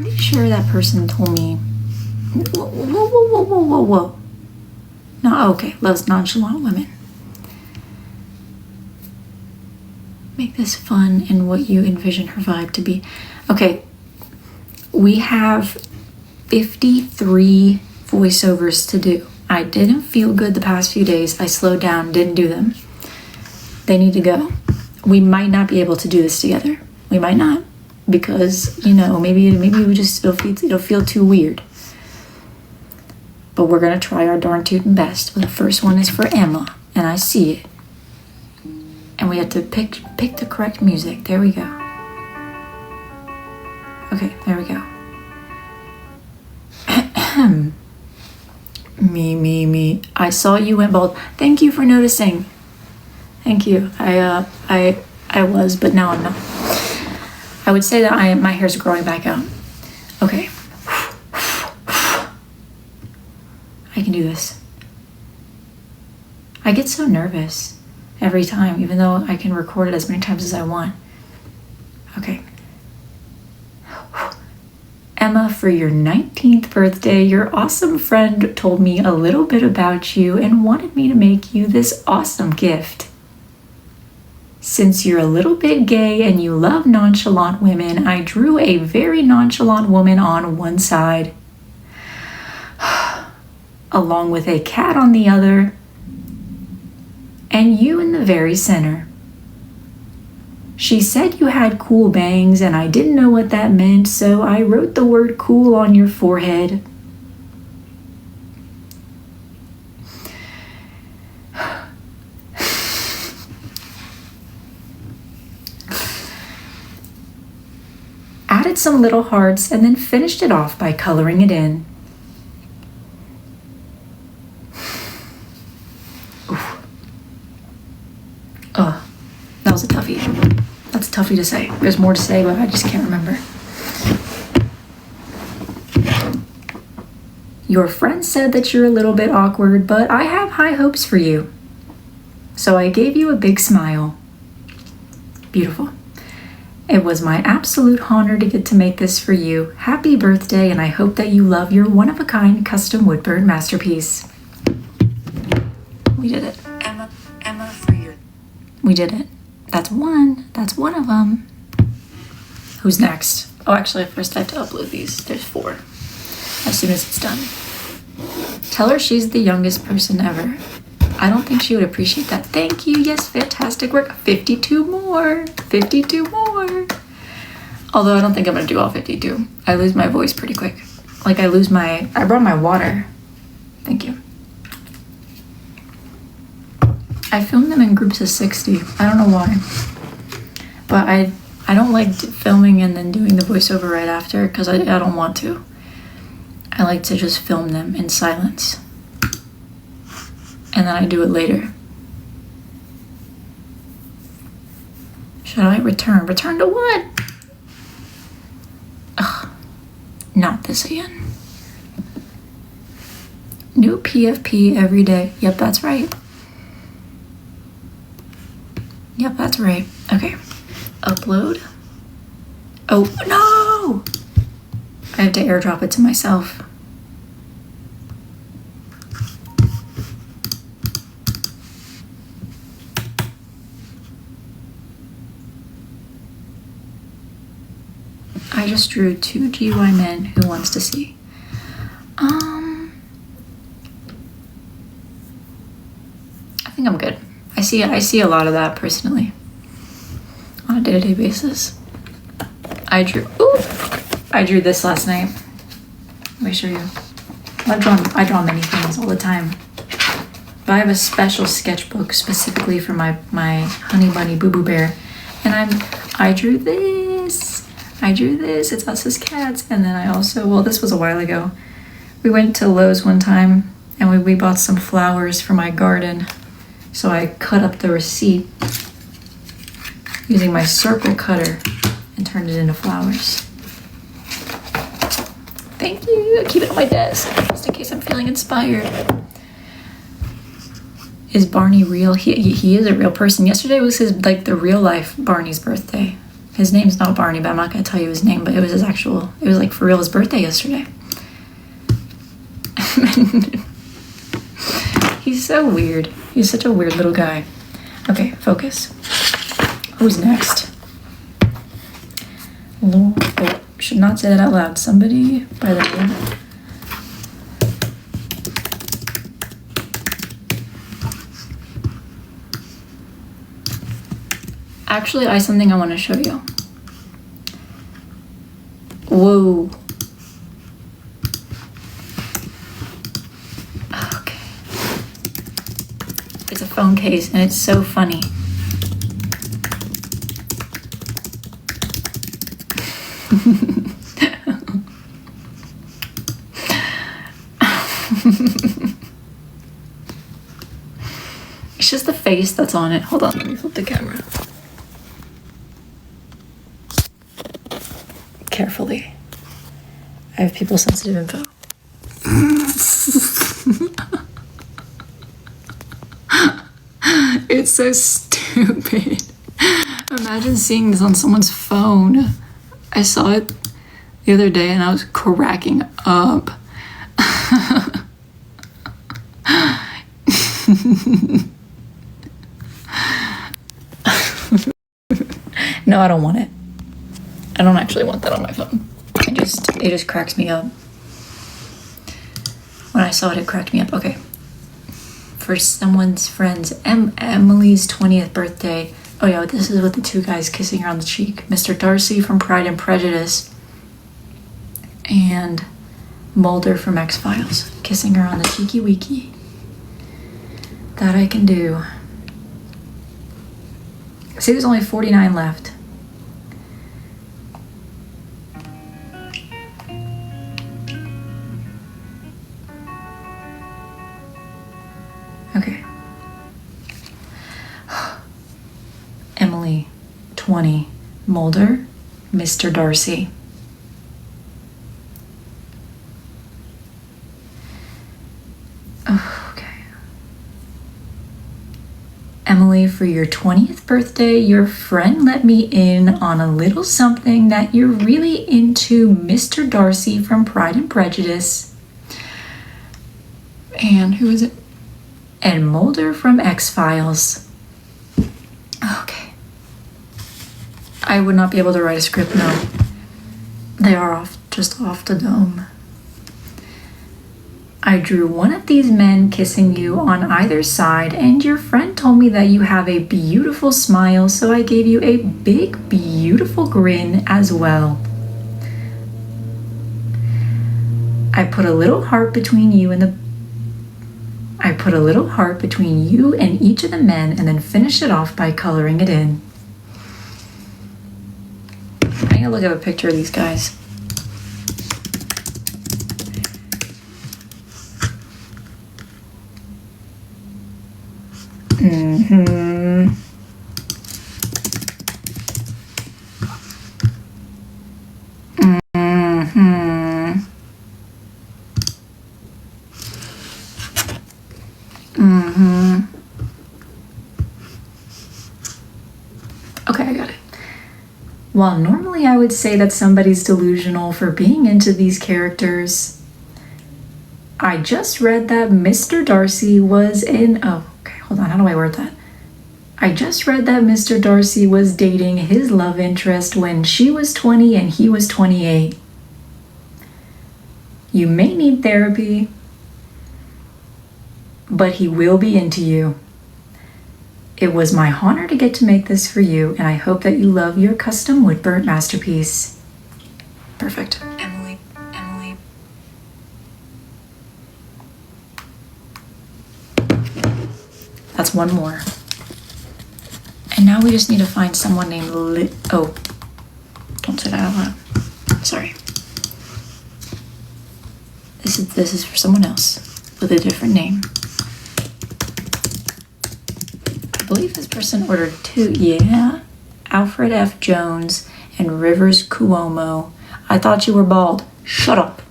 pretty sure that person told me, whoa. No, okay, loves nonchalant women. Make this fun and what you envision her vibe to be. Okay, we have 53 voiceovers to do. I didn't feel good the past few days. I slowed down, didn't do them. They need to go. We might not be able to do this together. We might not, because, you know, maybe we just, it'll feel too weird. But we're gonna try our darn tootin' best. Well, the first one is for Emma, and I see it. And we have to pick the correct music. There we go. Okay, there we go. Me. I saw you went bald. Thank you for noticing. Thank you. I was, but now I'm not. I would say that my hair's growing back out. Okay. I can do this. I get so nervous every time, even though I can record it as many times as I want. Okay. Emma, for your 19th birthday, your awesome friend told me a little bit about you and wanted me to make you this awesome gift. Since you're a little bit gay and you love nonchalant women, I drew a very nonchalant woman on one side, along with a cat on the other, and you in the very center. She said you had cool bangs, and I didn't know what that meant, so I wrote the word cool on your forehead. Added some little hearts, and then finished it off by coloring it in. That was a toughie. That's a toughie to say. There's more to say, but I just can't remember. Your friend said that you're a little bit awkward, but I have high hopes for you. So I gave you a big smile. Beautiful. It was my absolute honor to get to make this for you. Happy birthday, and I hope that you love your one-of-a-kind custom woodburn masterpiece. We did it. Emma for your... We did it. That's one of them. Who's next? Oh, actually, first I have to upload these. There's 4. As soon as it's done. Tell her she's the youngest person ever. I don't think she would appreciate that. Thank you. Yes, fantastic work. 52 more. 52 more. Although I don't think I'm going to do all 52. I lose my voice pretty quick. Like I brought my water. Thank you. I filmed them in groups of 60. I don't know why. But I don't like filming and then doing the voiceover right after, because I don't want to. I like to just film them in silence. And then I do it later. Should I return? Return to what? Ugh. Not this again. New PFP every day. Yep, that's right. Yep, that's right. Okay. Upload. Oh, no! I have to airdrop it to myself. I just drew 2 GY men who wants to see. I think I'm good. I see a lot of that personally on a day-to-day basis. I drew this last night. Let me show you. I draw many things all the time. But I have a special sketchbook specifically for my honey bunny Boo Boo Bear. And I drew this. It's us as cats. And then I also, well, this was a while ago. We went to Lowe's one time and we bought some flowers for my garden. So I cut up the receipt using my circle cutter and turned it into flowers. Thank you. I keep it on my desk just in case I'm feeling inspired. Is Barney real? He is a real person. Yesterday was the real life Barney's birthday. His name's not Barney, but I'm not gonna tell you his name, but it was it was like for real his birthday yesterday. He's so weird. He's such a weird little guy. Okay, focus. Who's next? Lord, oh, should not say that out loud. Somebody by the way. Actually, I have something I want to show you. Whoa. Okay. It's a phone case and it's so funny. It's just the face that's on it. Hold on, let me flip the camera. Carefully. I have people sensitive info. It's so stupid. Imagine seeing this on someone's phone. I saw it the other day and I was cracking up. No, I don't want it. I don't actually want that on my phone. It just cracks me up. When I saw it, it cracked me up. Okay. For someone's friend's Emily's 20th birthday. Oh yeah, this is with the two guys kissing her on the cheek. Mr. Darcy from Pride and Prejudice and Mulder from X-Files kissing her on the cheeky weeky. That I can do. See, there's only 49 left. Okay. Emily, 20. Mulder, Mr. Darcy. Oh, okay. Emily, for your 20th birthday, your friend let me in on a little something that you're really into, Mr. Darcy from Pride and Prejudice. And who is it? And Mulder from X-Files. Okay. I would not be able to write a script, no. They are just off the dome. I drew one of these men kissing you on either side, and your friend told me that you have a beautiful smile, so I gave you a big, beautiful grin as well. I put a little heart between you and each of the men and then finished it off by coloring it in. I gotta look at a picture of these guys. Mm-hmm. Mm-hmm. Mm-hmm. Okay, I got it. While normally I would say that somebody's delusional for being into these characters, I just read that Mr. Darcy was in... Oh, okay, hold on. How do I word that? I just read that Mr. Darcy was dating his love interest when she was 20 and he was 28. You may need therapy, but he will be into you. It was my honor to get to make this for you, and I hope that you love your custom wood burnt masterpiece. Perfect. Emily. That's one more. And now we just need to find someone named Oh, don't say that out loud. Sorry. This is for someone else with a different name. I believe this person ordered two. Yeah. Alfred F. Jones and Rivers Cuomo. I thought you were bald. Shut up.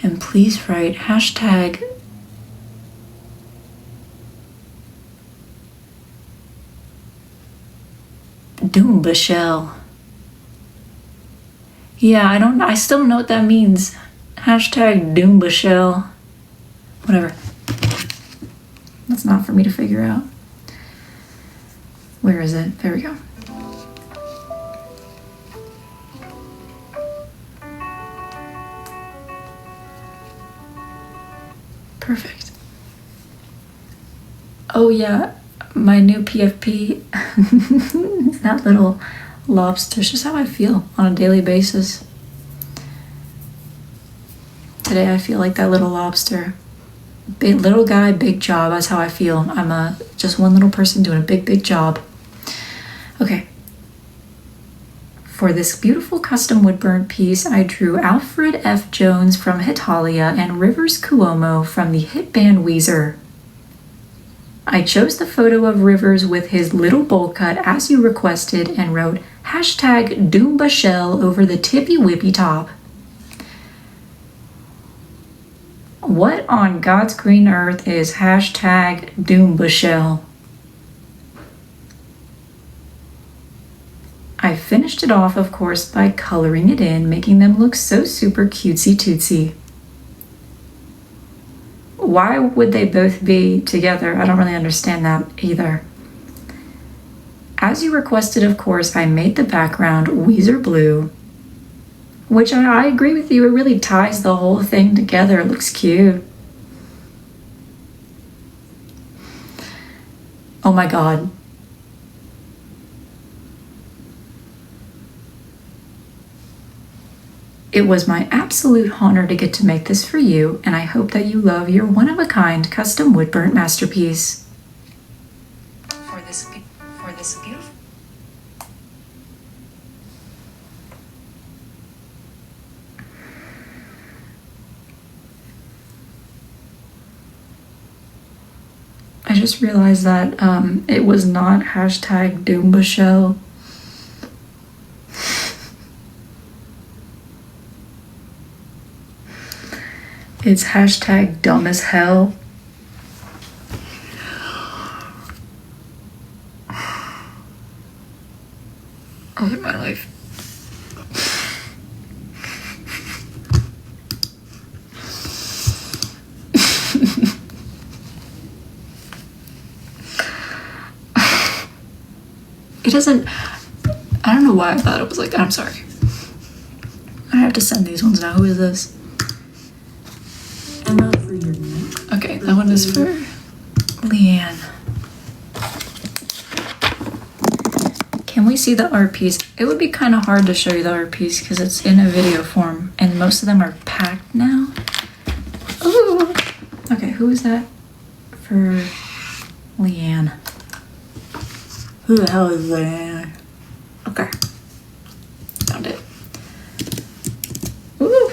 And please write hashtag Doombashell. Yeah, I still don't know what that means. Hashtag Doombashell. Whatever. That's not for me to figure out. Where is it? There we go. Perfect. Oh yeah, my new PFP. That little lobster is just how I feel on a daily basis. Today I feel like that little lobster. Big little guy, big job. That's how I feel. I'm just one little person doing a big job. Okay. For this beautiful custom wood burn piece, I drew Alfred F. Jones from Hitalia and Rivers Cuomo from the hit band Weezer. I chose the photo of Rivers with his little bowl cut as you requested and wrote hashtag Doombashell over the tippy whippy top. What on God's green earth is hashtag Doombashell? I finished it off, of course, by coloring it in, making them look so super cutesy tootsy. Why would they both be together? I don't really understand that either. As you requested, of course, I made the background Weezer blue, which I agree with you, it really ties the whole thing together. It looks cute. Oh my God. It was my absolute honor to get to make this for you, and I hope that you love your one-of-a-kind custom wood burnt masterpiece. For this beautiful... I just realized that it was not hashtag Doombashell. It's hashtag dumb as hell. Oh, in my life. It doesn't, I don't know why I thought it was like, I'm sorry. I have to send these ones now. Who is this? Okay, that one is for Leanne. Can we see the art piece? It would be kind of hard to show you the art piece because it's in a video form and most of them are packed now. Ooh. Okay, who is that for Leanne? Who the hell is Leanne? Okay, found it. Ooh.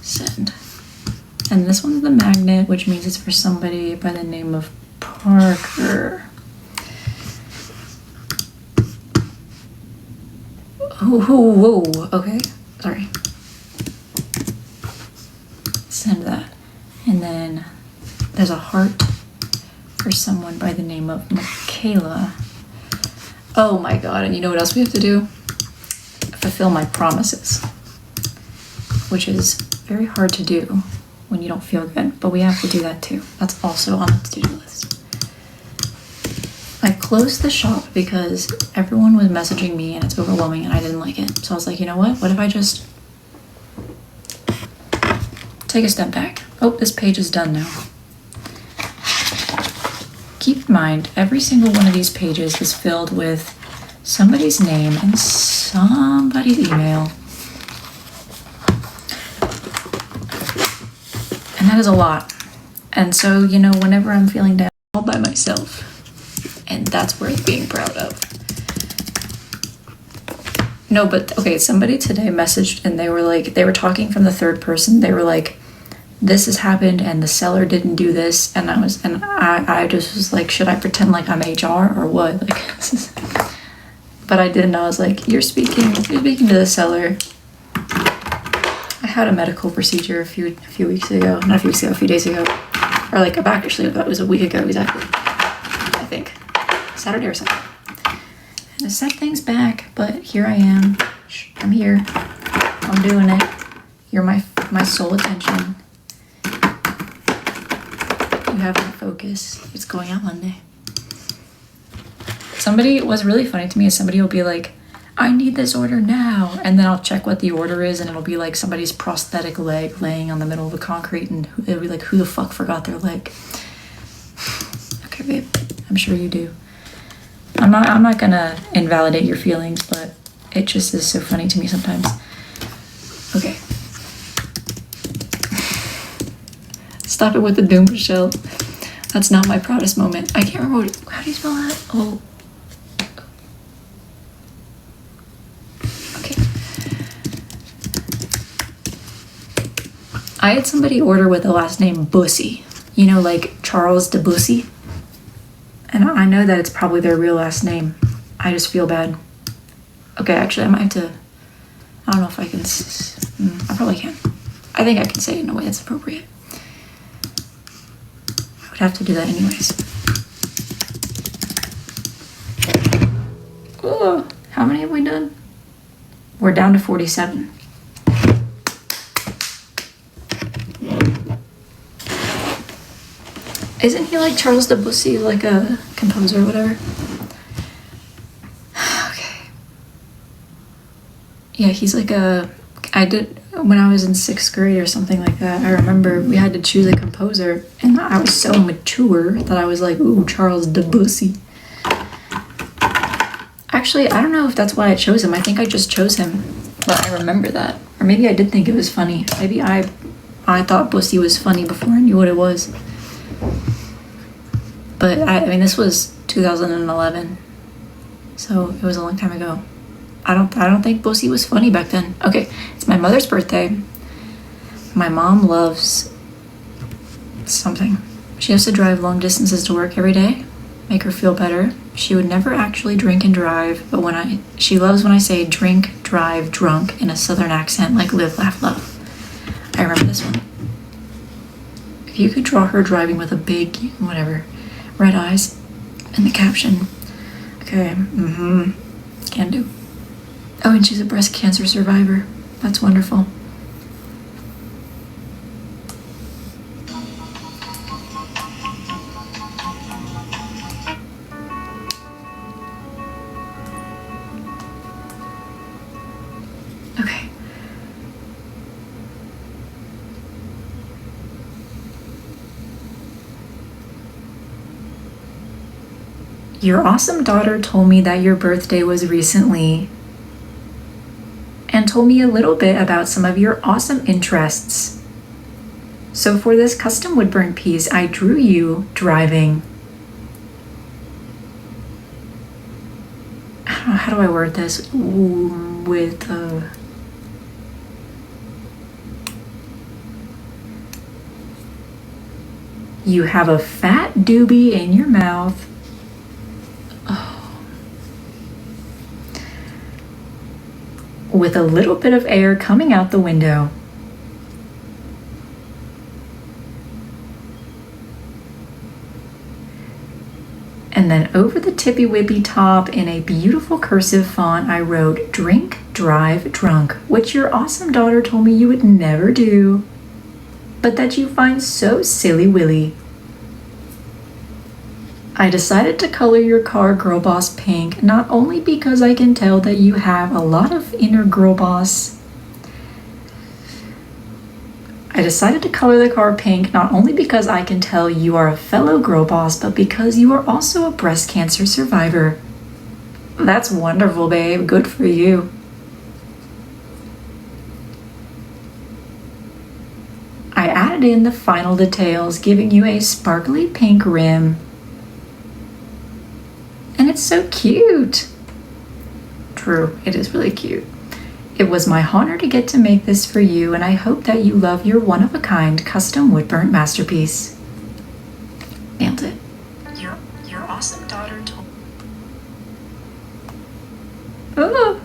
Send. And this one's the magnet, which means it's for somebody by the name of Parker. Oh, whoa, okay, sorry. Send that. And then there's a heart for someone by the name of Michaela. Oh my God, and you know what else we have to do? Fulfill my promises, which is very hard to do when you don't feel good, but we have to do that too. That's also on the to-do list. I closed the shop because everyone was messaging me and it's overwhelming and I didn't like it. So I was like, you know what? What if I just take a step back? Oh, this page is done now. Keep in mind, every single one of these pages is filled with somebody's name and somebody's email. And that is a lot. And so, you know, whenever I'm feeling down, all by myself. And that's worth being proud of. No, but okay, somebody today messaged and they were like, they were talking from the third person. They were like, this has happened and the seller didn't do this. And I just was like, should I pretend like I'm HR or what? Like, but I didn't. I was like, you're speaking to the seller. I had a medical procedure a few weeks ago, not a few weeks ago, a few days ago, or like actually, it was a week ago exactly. I think Saturday or Sunday. gonna set things back, but here I am. I'm here. I'm doing it. You're my sole attention. You have my focus. It's going out Monday. Somebody was really funny to me is somebody will be like, I need this order now. And then I'll check what the order is and it'll be like somebody's prosthetic leg laying on the middle of the concrete and it'll be like, who the fuck forgot their leg? Okay, babe, I'm sure you do. I'm not gonna invalidate your feelings, but it just is so funny to me sometimes. Okay. Stop it with the doom, Michelle. That's not my proudest moment. I can't remember how do you spell that? Oh. Okay. I had somebody order with the last name Bussy. You know, like Charles Debussy. And I know that it's probably their real last name. I just feel bad. Okay, actually, I might have to... I don't know if I can... I probably can. I think I can say it in a way that's appropriate. I would have to do that anyways. Oh, how many have we done? We're down to 47. Isn't he like Charles Debussy, like a composer or whatever? Okay. Yeah, he's like I did, when I was in 6th grade or something like that, I remember we had to choose a composer, and I was so mature that I was like, ooh, Charles Debussy. Actually, I don't know if that's why I chose him. I think I just chose him, but I remember that. Or maybe I did think it was funny. Maybe I thought Bussy was funny before I knew what it was. But I mean, this was 2011, so it was a long time ago. I don't think Bussy was funny back then. Okay, it's my mother's birthday. My mom loves something. She has to drive long distances to work every day, make her feel better. She would never actually drink and drive, but she loves when I say drink, drive, drunk in a southern accent like live, laugh, love. I remember this one. If you could draw her driving with a big, whatever, red eyes in the caption. Okay, can do. Oh, and she's a breast cancer survivor. That's wonderful. Okay. Your awesome daughter told me that your birthday was recently and told me a little bit about some of your awesome interests. So for this custom wood burn piece, I drew you driving. I don't know, how do I word this? With you have a fat doobie in your mouth. With a little bit of air coming out the window. And then over the tippy wippy top in a beautiful cursive font, I wrote drink, drive, drunk, which your awesome daughter told me you would never do, but that you find so silly willy. I decided to color your car Girl Boss pink, not only because I can tell that you have a lot of inner girl boss. I decided to color the car pink, not only because I can tell you are a fellow girl boss, but because you are also a breast cancer survivor. That's wonderful, babe. Good for you. I added in the final details, giving you a sparkly pink rim. And it's so cute. True, it is really cute. It was my honor to get to make this for you, and I hope that you love your one-of-a-kind custom wood burnt masterpiece. Nailed it. Your awesome daughter told... Oh!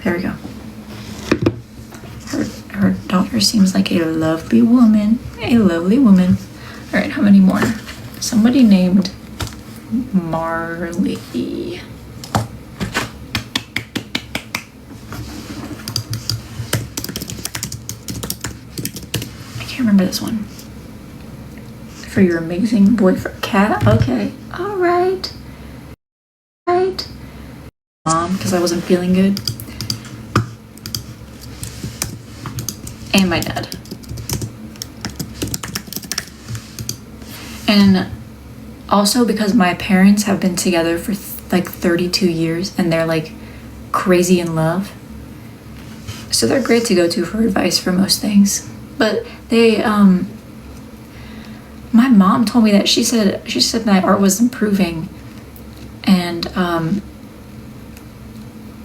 There we go. Her daughter seems like a lovely woman. A lovely woman. Alright, how many more? Somebody named... Marley. can't remember this one. For your amazing boyfriend. Cat? Okay. All right. Right. Mom, because I wasn't feeling good. And my dad. And also because my parents have been together for like 32 years and they're like crazy in love. So they're great to go to for advice for most things. But they, my mom told me that she said my art was improving. And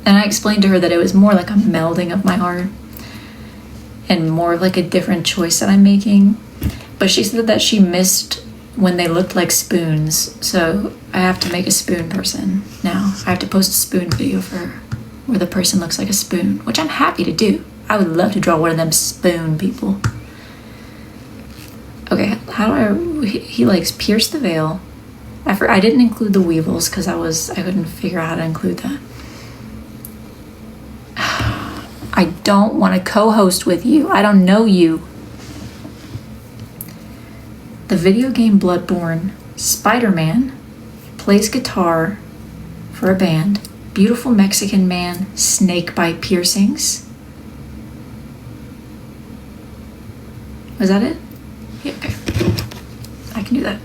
I explained to her that it was more like a melding of my art and more like a different choice that I'm making. But she said that she missed when they looked like spoons. So I have to make a spoon person now. I have to post a spoon video for where the person looks like a spoon, which I'm happy to do. I would love to draw one of them spoon people. Okay, how do he likes pierce the veil. I didn't include the weevils because I couldn't figure out how to include that. I don't want to co-host with you. I don't know you. The video game Bloodborne, Spider-Man, plays guitar for a band, beautiful Mexican man, snake bite piercings. Was that it? Yeah, okay. I can do that.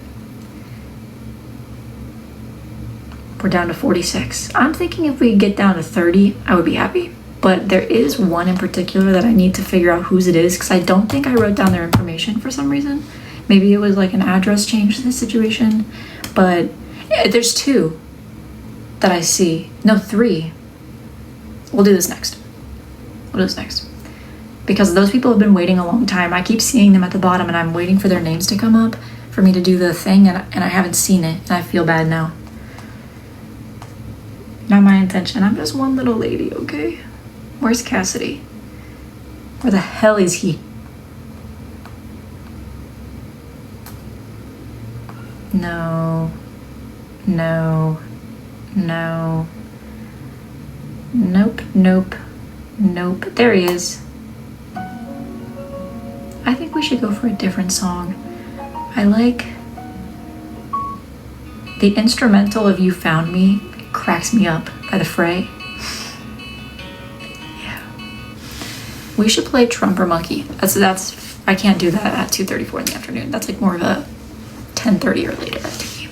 We're down to 46. I'm thinking if we get down to 30, I would be happy. But there is one in particular that I need to figure out whose it is because I don't think I wrote down their information for some reason. Maybe it was like an address change to the situation. But yeah, there's 2 that I see. No, 3. We'll do this next. Because those people have been waiting a long time. I keep seeing them at the bottom and I'm waiting for their names to come up for me to do the thing and I haven't seen it and I feel bad now. Not my intention. I'm just one little lady, okay? Where's Cassidy? Where the hell is he? No. No. No. Nope, nope, nope. There he is. I think we should go for a different song. I like the instrumental of You Found Me. It cracks me up by The Fray. Yeah. We should play Trumper Monkey. That's I can't do that at 2:34 in the afternoon. That's like more of a 10:30 or later activity.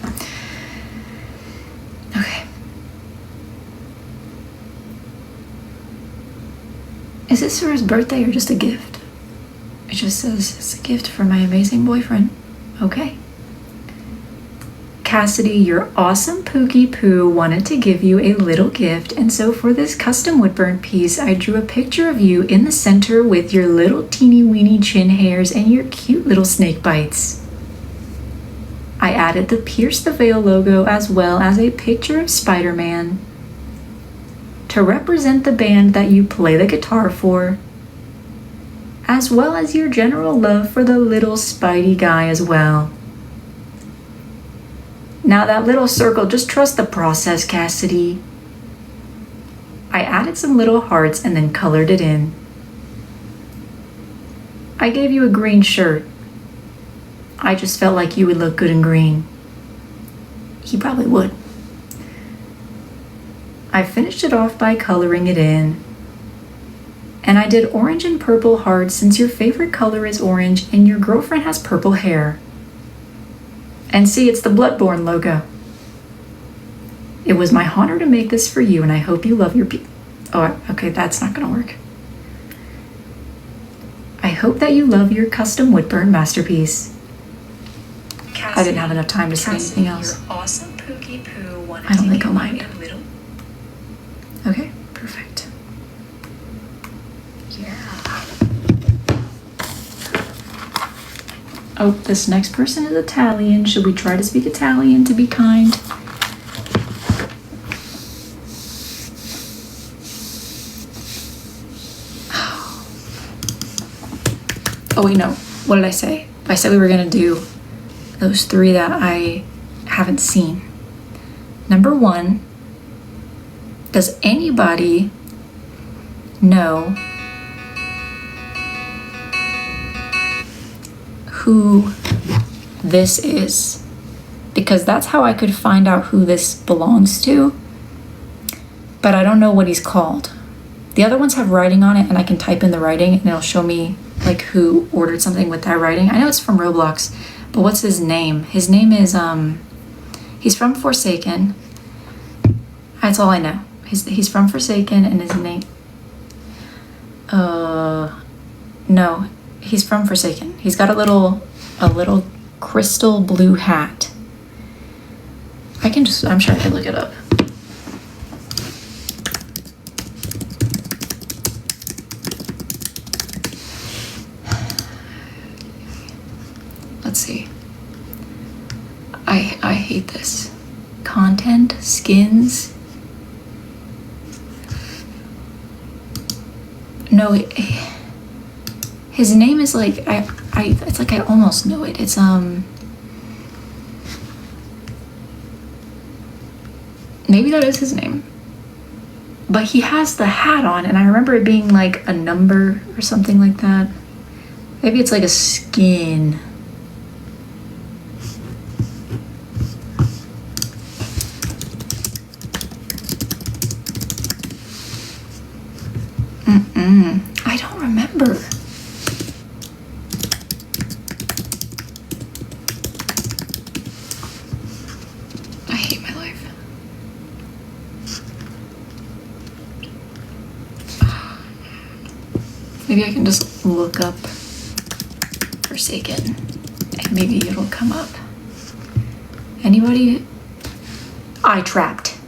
Okay. Is this for his birthday or just a gift? It just says it's a gift for my amazing boyfriend. Okay. Cassidy, your awesome Pookie Poo wanted to give you a little gift, and so for this custom woodburn piece, I drew a picture of you in the center with your little teeny weeny chin hairs and your cute little snake bites. I added the Pierce the Veil logo as well as a picture of Spider-Man to represent the band that you play the guitar for, as well as your general love for the little Spidey guy as well. Now that little circle, just trust the process, Cassidy. I added some little hearts and then colored it in. I gave you a green shirt. I just felt like you would look good in green. He probably would. I finished it off by coloring it in. And I did orange and purple hearts since your favorite color is orange and your girlfriend has purple hair. And see, it's the Bloodborne logo. It was my honor to make this for you and I hope you love your oh, okay, that's not gonna work. I hope that you love your custom woodburn masterpiece. Cassidy, I didn't have enough time to say anything else. Your awesome Pookie Poo I don't think I'll mind. Okay, perfect. Yeah. Oh, this next person is Italian. Should we try to speak Italian to be kind? Oh wait, no. What did I say? I said we were gonna do those 3 that I haven't seen. Number 1, does anybody know who this is, because that's how I could find out who this belongs to, but I don't know what he's called. The other ones have writing on it, and I can type in the writing and it'll show me like who ordered something with that writing. I know it's from Roblox, but what's his name? His name is he's from Forsaken. That's all I know. He's from Forsaken, and his name, no, he's from Forsaken. He's got a little crystal blue hat. I'm sure I can look it up. Let's see. I hate this. Content, skins. No, his name is like, it's like I almost know it. It's, maybe that is his name. But he has the hat on, and I remember it being like a number or something like that. Maybe it's like a skin. I don't remember. I hate my life. Maybe I can just look up Forsaken and maybe it'll come up. Anybody? I Trapped.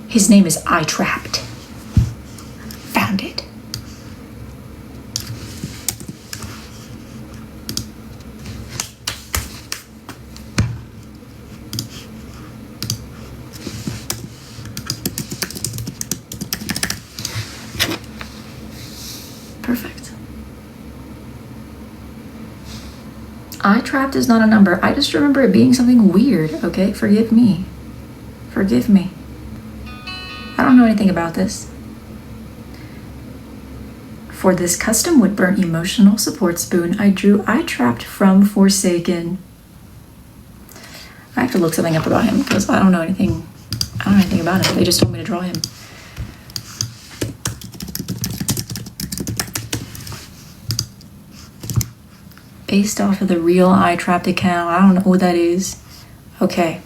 His name is I Trapped. Found it. Perfect. I Trapped is not a number. I just remember it being something weird, okay? Forgive me. Forgive me. I don't know anything about this. For this custom woodburn emotional support spoon, I drew I Trapped from Forsaken. I have to look something up about him because I don't know anything about him. They just told me to draw him. Based off of the real I Trapped account. I don't know what that is. Okay.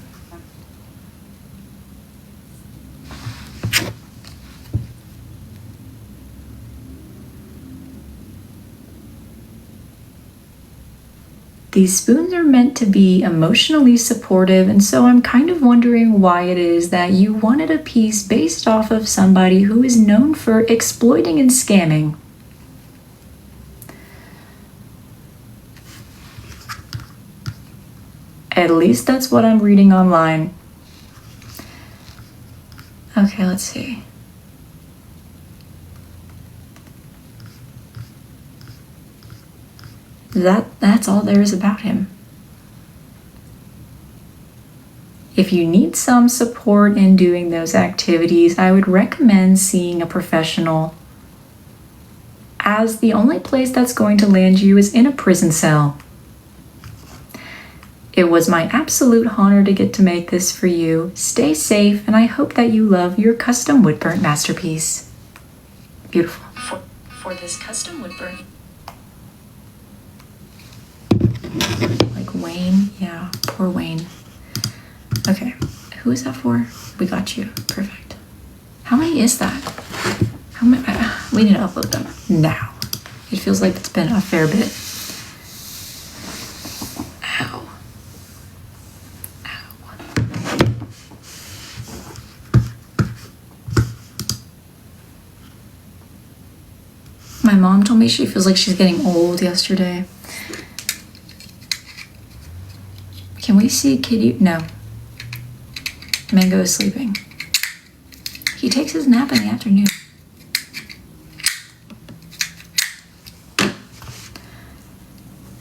These spoons are meant to be emotionally supportive, and so I'm kind of wondering why it is that you wanted a piece based off of somebody who is known for exploiting and scamming. At least that's what I'm reading online. Okay, let's see. That's all there is about him. If you need some support in doing those activities, I would recommend seeing a professional, as the only place that's going to land you is in a prison cell. It was my absolute honor to get to make this for you. Stay safe, and I hope that you love your custom woodburn masterpiece. Beautiful. For this custom woodburn. Like Wayne, yeah, poor Wayne. Okay, who is that for? We got you, perfect. How many is that? How many? We need to upload them now. It feels like it's been a fair bit. Ow. Ow. My mom told me she feels like she's getting old yesterday. Can we see Kitty? No. Mango is sleeping. He takes his nap in the afternoon.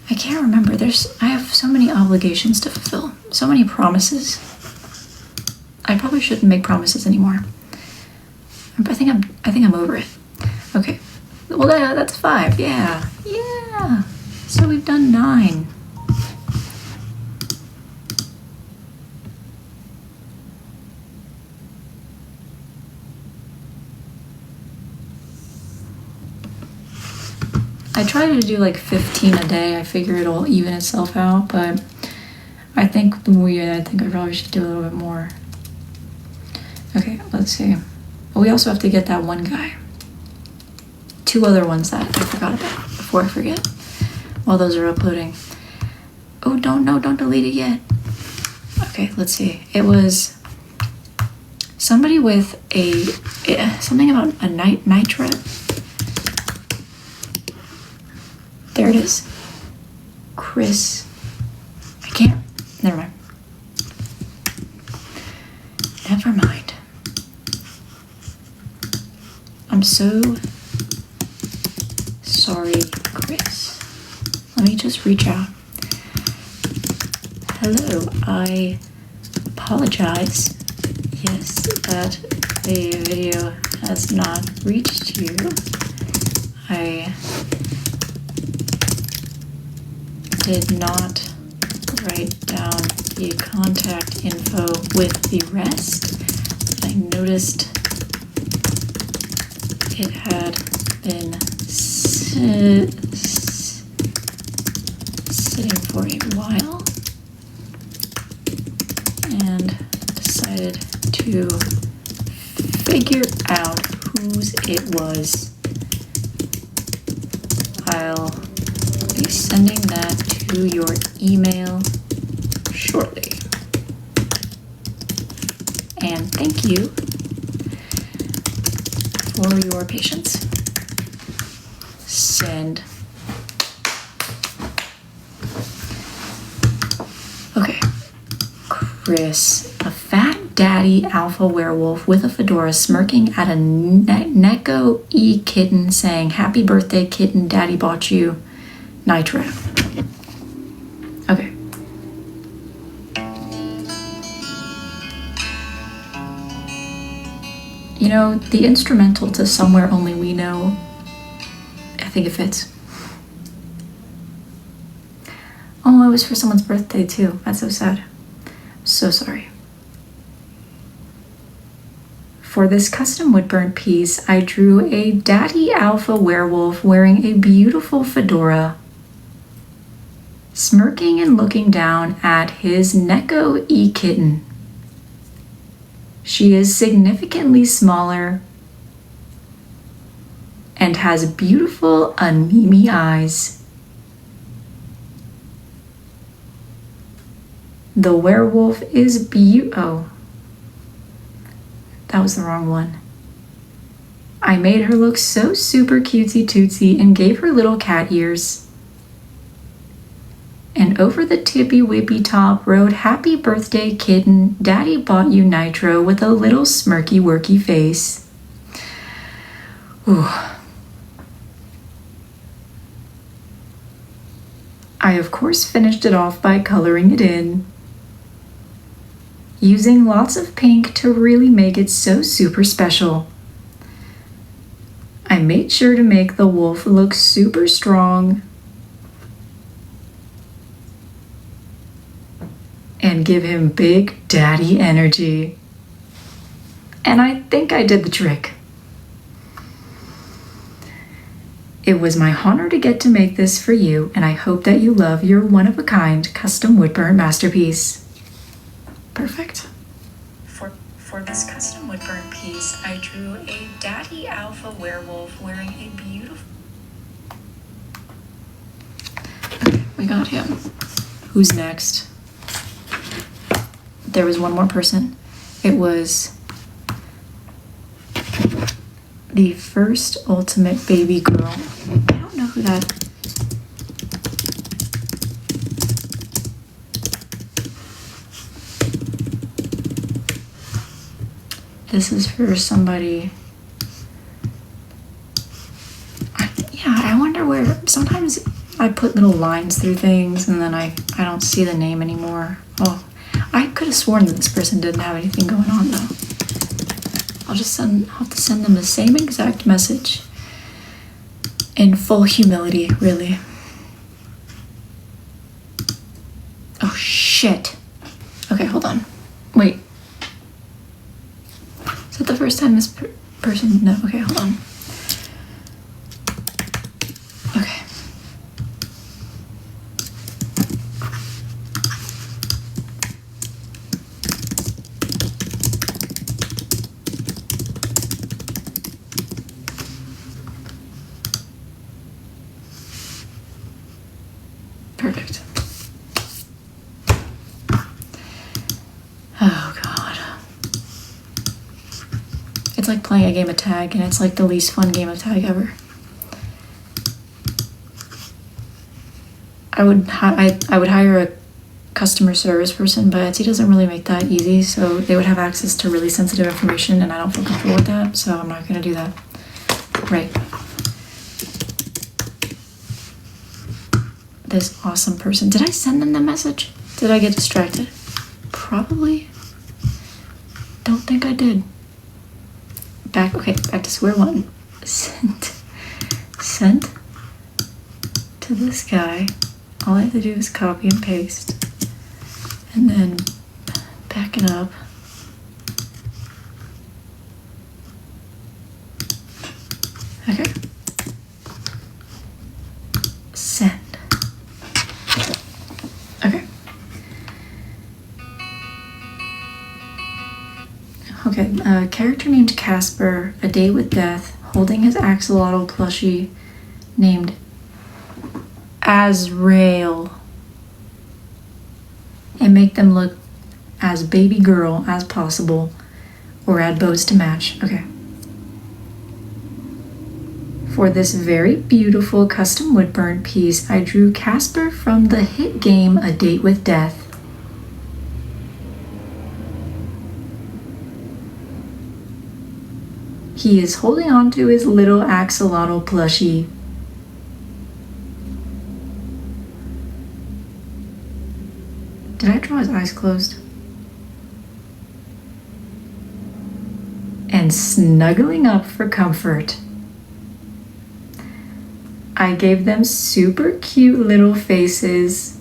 I can't remember. I have so many obligations to fulfill. So many promises. I probably shouldn't make promises anymore. I think I'm over it. Okay. Well, that's 5. Yeah. Yeah. Yeah, so we've done 9. I try to do like 15 a day. I figure it'll even itself out, but I think I probably should do a little bit more. Okay, let's see. But we also have to get that one guy. 2 other ones that I forgot about before I forget while those are uploading. Oh, don't delete it yet. Okay, let's see. It was somebody with something about a nitro. There it is. Chris. I can't. Never mind. Never mind. I'm so sorry, Chris. Let me just reach out. Hello, I apologize. Yes, that the video has not reached you. I did not write down the contact info with the rest. I noticed it had been sitting for a while and decided to figure out whose it was. I'll be sending that to your email shortly. And thank you for your patience. Send. Okay. Chris, a fat daddy alpha werewolf with a fedora smirking at a Neko E kitten saying, "Happy birthday, kitten, daddy bought you nitro." Okay. You know, the instrumental to Somewhere Only We Know, I think it fits. Oh, it was for someone's birthday too. That's so sad. So sorry. For this custom woodburn piece, I drew a daddy alpha werewolf wearing a beautiful fedora, smirking and looking down at his Neko E kitten. She is significantly smaller and has beautiful anemone eyes. The werewolf is oh, that was the wrong one. I made her look so super cutesy tootsy and gave her little cat ears. And over the tippy whippy top wrote, "Happy birthday, kitten. Daddy bought you nitro," with a little smirky worky face. Ooh. I of course finished it off by coloring it in, using lots of pink to really make it so super special. I made sure to make the wolf look super strong and give him big daddy energy. And I think I did the trick. It was my honor to get to make this for you, and I hope that you love your one-of-a-kind custom woodburn masterpiece. Perfect. For this custom woodburn piece, I drew a daddy alpha werewolf wearing a beautiful... Okay, we got him. Who's next? There was one more person. It was the first ultimate baby girl. I don't know who that... This is for somebody... I wonder where... Sometimes I put little lines through things and then I don't see the name anymore. Oh, I could have sworn that this person didn't have anything going on though. I'll have to send them the same exact message in full humility, really. Oh, shit. Okay, hold on. Wait. Is that the first time this person? No, okay, hold on. Okay. Perfect. Oh, God. It's like playing a game of tag, and it's like the least fun game of tag ever. I would hire a customer service person, but Etsy doesn't really make that easy, so they would have access to really sensitive information, and I don't feel comfortable with that, so I'm not going to do that. Right. This awesome person. Did I send them the message? Did I get distracted? Probably. Don't think I did. Back to square one. Sent to this guy. All I have to do is copy and paste. And then back it up. Okay. Send. Okay. Okay, a character named Casper, A Day with Death, holding his axolotl plushie named Azrael. And make them look as baby girl as possible, or add bows to match. Okay. For this very beautiful custom woodburn piece, I drew Casper from the hit game A Date with Death. He is holding on to his little axolotl plushie. Did I draw his eyes closed? And snuggling up for comfort. I gave them super cute little faces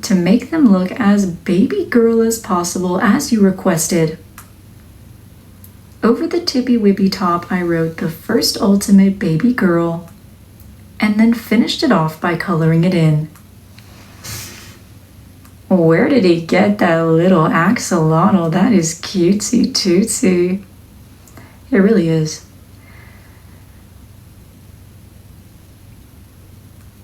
to make them look as baby girl as possible, as you requested. Over the tippy wibby top, I wrote the first ultimate baby girl, and then finished it off by coloring it in. Where did he get that little axolotl? That is cutesy tootsy. It really is.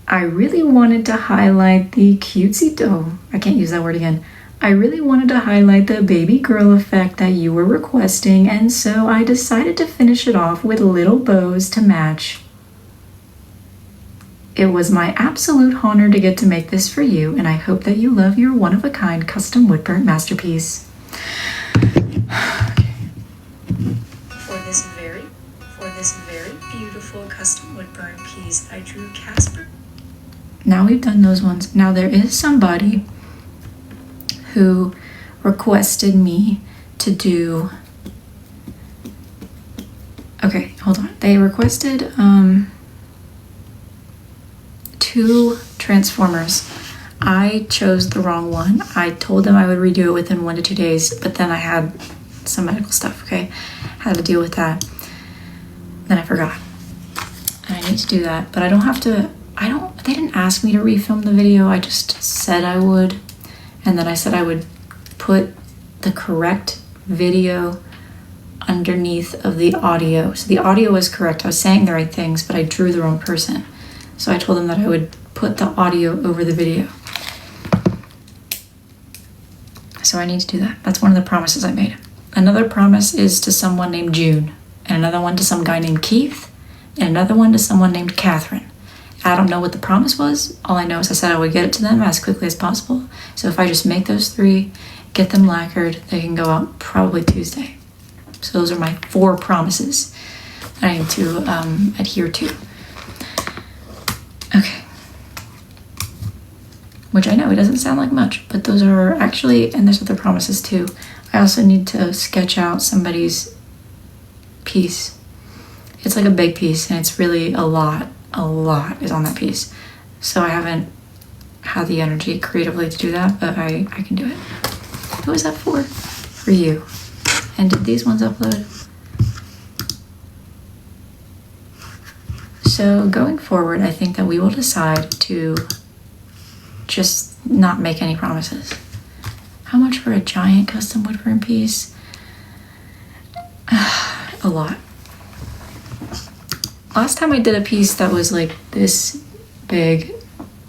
I really wanted to highlight the cutesy, oh, I can't use that word again. I really wanted to highlight the baby girl effect that you were requesting, and so I decided to finish it off with little bows to match. It was my absolute honor to get to make this for you, and I hope that you love your one-of-a-kind custom woodburn masterpiece. For this very beautiful custom woodburn piece, I drew Casper. Now we've done those ones. Now there is somebody who requested me to do, okay, hold on. They requested, 2 Transformers. I chose the wrong one. I told them I would redo it within 1 to 2 days, but then I had some medical stuff, okay? Had to deal with that. Then I forgot. And I need to do that, but I don't have to, they didn't ask me to refilm the video. I just said I would. And then I said I would put the correct video underneath of the audio. So the audio was correct. I was saying the right things, but I drew the wrong person. So I told them that I would put the audio over the video. So I need to do that. That's one of the promises I made. Another promise is to someone named June, and another one to some guy named Keith, and another one to someone named Catherine. I don't know what the promise was. All I know is I said I would get it to them as quickly as possible. So if I just make those 3, get them lacquered, they can go out probably Tuesday. So those are my 4 promises that I need to adhere to. Okay. Which I know it doesn't sound like much, but those are actually, and there's other promises too. I also need to sketch out somebody's piece. It's like a big piece and it's really a lot. a lot is on that piece. So I haven't had the energy creatively to do that, but I can do it. Who was that for? For you. And did these ones upload? So going forward, I think that we will decide to just not make any promises. How much for a giant custom woodburn piece? A lot. Last time I did a piece that was like this big,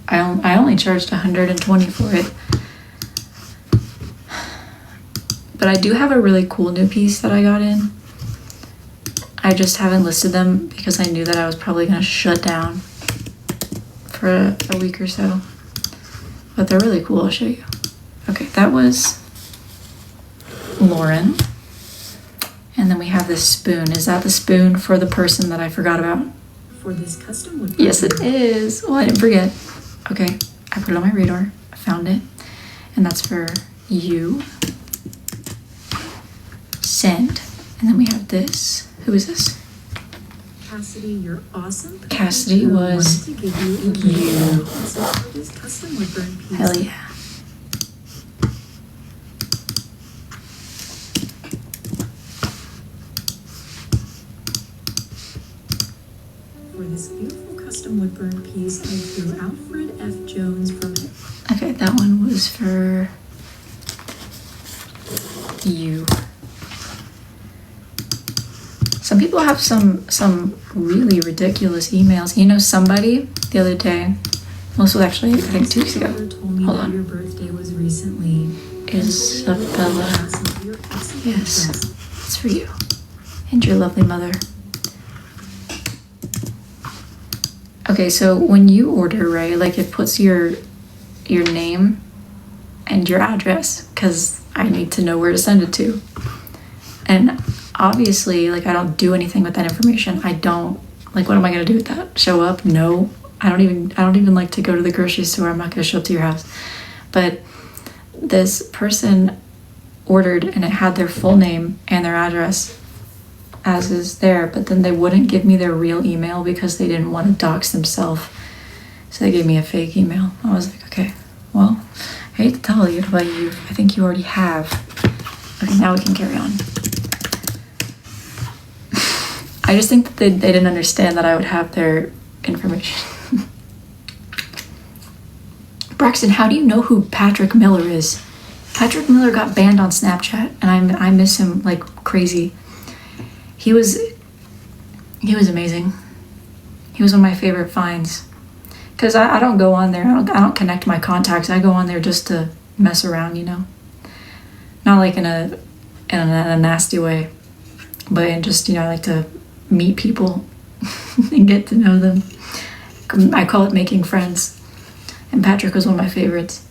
I only charged $120 for it. But I do have a really cool new piece that I got in. I just haven't listed them because I knew that I was probably gonna shut down for a week or so. But they're really cool, I'll show you. Okay, that was Lauren. And then we have this spoon. Is that the spoon for the person that I forgot about? For this custom wood. Yes, it is. Well, I didn't forget. Okay, I put it on my radar. I found it. And that's for you. Send. And then we have this. Who is this? Cassidy, you're awesome. Cassidy was to give you. For this custom woodburn piece. Hell yeah. For this beautiful custom woodburn piece, I drew Alfred F. Jones from it. Okay, that one was for you. Some people have some really ridiculous emails. You know, somebody the other day, this was actually I think 2 weeks ago. Told me Hold that on. your birthday was recently. Isabella. Yes, it's for you and your lovely mother. Okay, so when you order, right, like it puts your name and your address because I need to know where to send it to. And obviously, like, I don't do anything with that information. I don't, like, what am I gonna do with that? Show up? No. I don't even like to go to the grocery store. I'm not gonna show up to your house. But this person ordered and it had their full name and their address as is there, but then they wouldn't give me their real email because they didn't want to dox themselves. So they gave me a fake email. I was like, okay, well, I hate to tell you, but I think you already have. Okay, now we can carry on. I just think that they didn't understand that I would have their information. Braxton, how do you know who Patrick Miller is? Patrick Miller got banned on Snapchat, and I miss him like crazy. He was amazing. He was one of my favorite finds. Cause I don't go on there. I don't connect my contacts. I go on there just to mess around, you know. Not like in a nasty way, but in just, you know, I like to meet people and get to know them. I call it making friends. And Patrick was one of my favorites.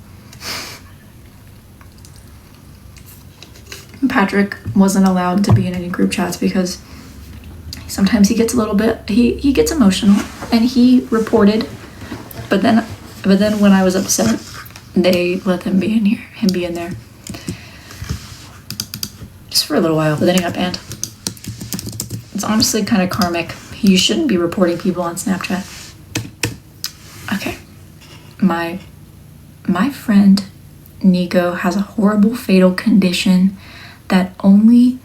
Patrick wasn't allowed to be in any group chats because sometimes he gets a little bit, he gets emotional, and he reported, but then when I was upset, they let him be in there. Just for a little while, but then he got banned. It's honestly kind of karmic. You shouldn't be reporting people on Snapchat. Okay. My friend Nico has a horrible fatal condition that only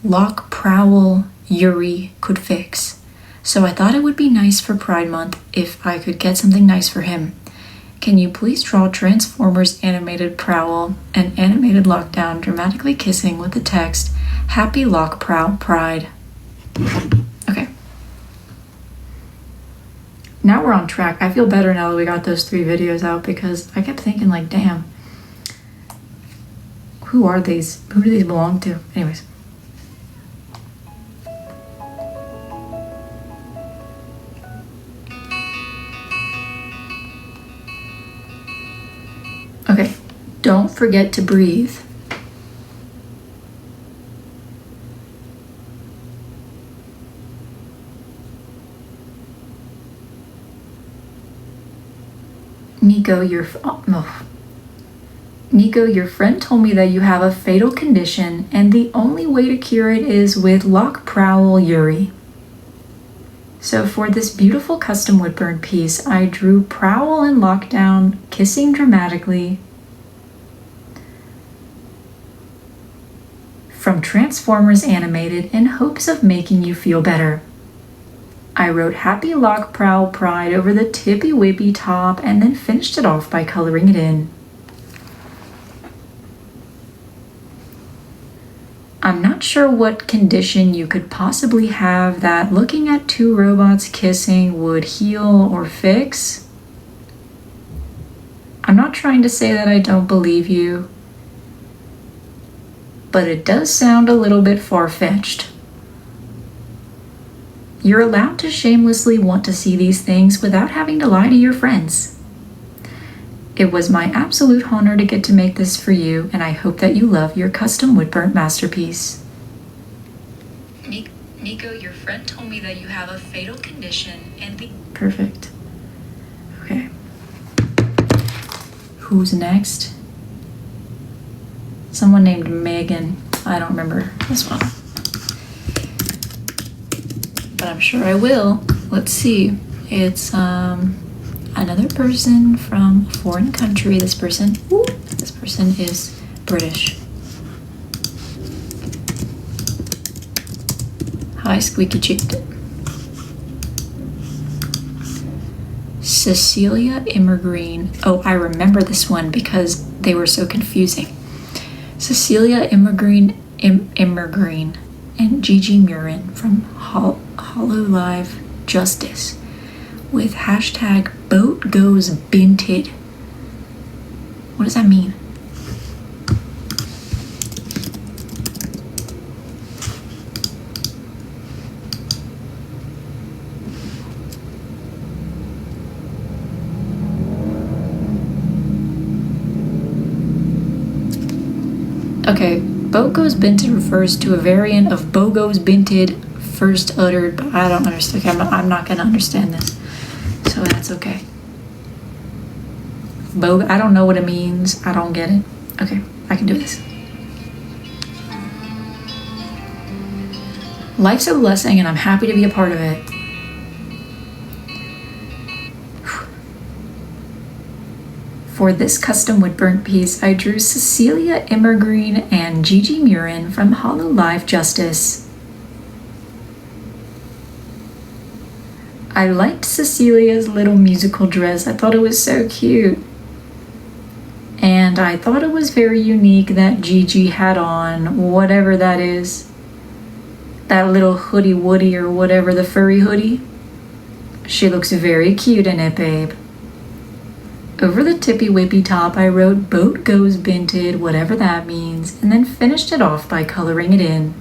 Loch Prowl Yuri could fix. So I thought it would be nice for Pride Month if I could get something nice for him. Can you please draw Transformers animated Prowl and animated Lockdown dramatically kissing with the text, Happy Loch Prowl Pride. Okay. Now we're on track. I feel better now that we got those 3 videos out because I kept thinking like, damn, who are these? Who do these belong to? Anyways. Okay, don't forget to breathe. Nico, Nico, your friend told me that you have a fatal condition and the only way to cure it is with Loch Prowl Yuri. So for this beautiful custom woodburn piece, I drew Prowl and Lockdown kissing dramatically from Transformers Animated in hopes of making you feel better. I wrote Happy Lock Prowl Pride over the tippy wippy top and then finished it off by coloring it in. I'm not sure what condition you could possibly have that looking at two robots kissing would heal or fix. I'm not trying to say that I don't believe you, but it does sound a little bit far-fetched. You're allowed to shamelessly want to see these things without having to lie to your friends. It was my absolute honor to get to make this for you, and I hope that you love your custom woodburnt masterpiece. Nico, your friend told me that you have a fatal condition and the... Perfect. Okay. Who's next? Someone named Megan. I don't remember this one. But I'm sure I will. Let's see. It's another person from a foreign country. This person is British. Hi, squeaky cheeked. Cecilia Immergreen. Oh, I remember this one because they were so confusing. Cecilia Immergreen and Gigi Murin from Hololive Justice with hashtag boat goes binted. What does that mean? Okay, boat goes binted refers to a variant of Bogo's binted first uttered, but I don't understand. I'm not gonna understand this, so that's okay. I don't know what it means. I don't get it. Okay, I can do this. Life's a blessing, and I'm happy to be a part of it. For this custom woodburnt piece, I drew Cecilia Immergreen and Gigi Murin from Hololive Justice. I liked Cecilia's little musical dress. I thought it was so cute. And I thought it was very unique that Gigi had on whatever that is. That little hoodie woody or whatever, the furry hoodie. She looks very cute in it, babe. Over the tippy wippy top, I wrote boat goes binted, whatever that means, and then finished it off by coloring it in.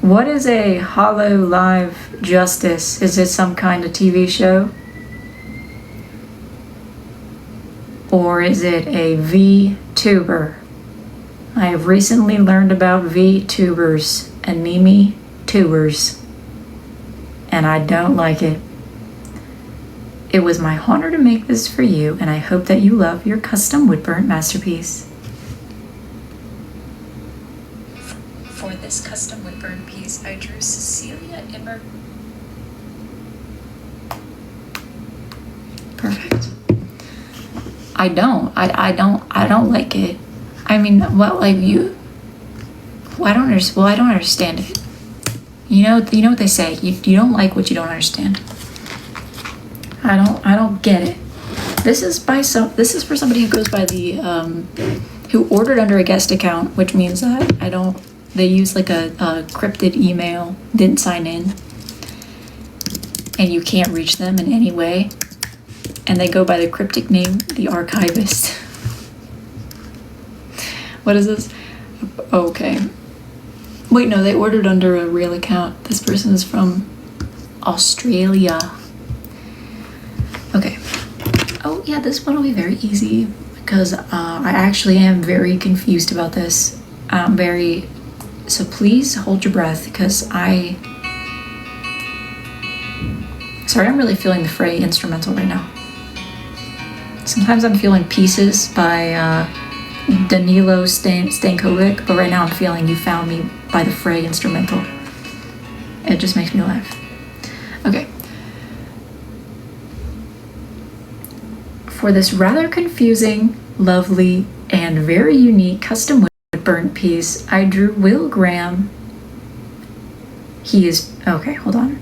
What is a Hololive Justice? Is it some kind of TV show? Or is it a VTuber? I have recently learned about VTubers, anime tubers, and I don't like it. It was my honor to make this for you, and I hope that you love your custom woodburnt masterpiece. For this custom woodburnt piece, I drew Cecilia Immer. Perfect. I don't like it. I mean, well, like you. Well, I don't understand it. You know what they say. You don't like what you don't understand. I don't get it. This is for somebody who goes by the who ordered under a guest account, which means that they use like a cryptid email, didn't sign in, and you can't reach them in any way, and they go by the cryptic name the archivist. What is this? Okay. Wait, no, they ordered under a real account. This person is from Australia. Okay. Oh, yeah, this one will be very easy because I actually am very confused about this. So please hold your breath because sorry, I'm really feeling the Frey instrumental right now. Sometimes I'm feeling Pieces by Danilo Stankovic, but right now I'm feeling You Found Me by the Fray instrumental. It just makes me laugh. Okay. For this rather confusing, lovely, and very unique custom wood burnt piece, I drew Will Graham. He is, okay, hold on.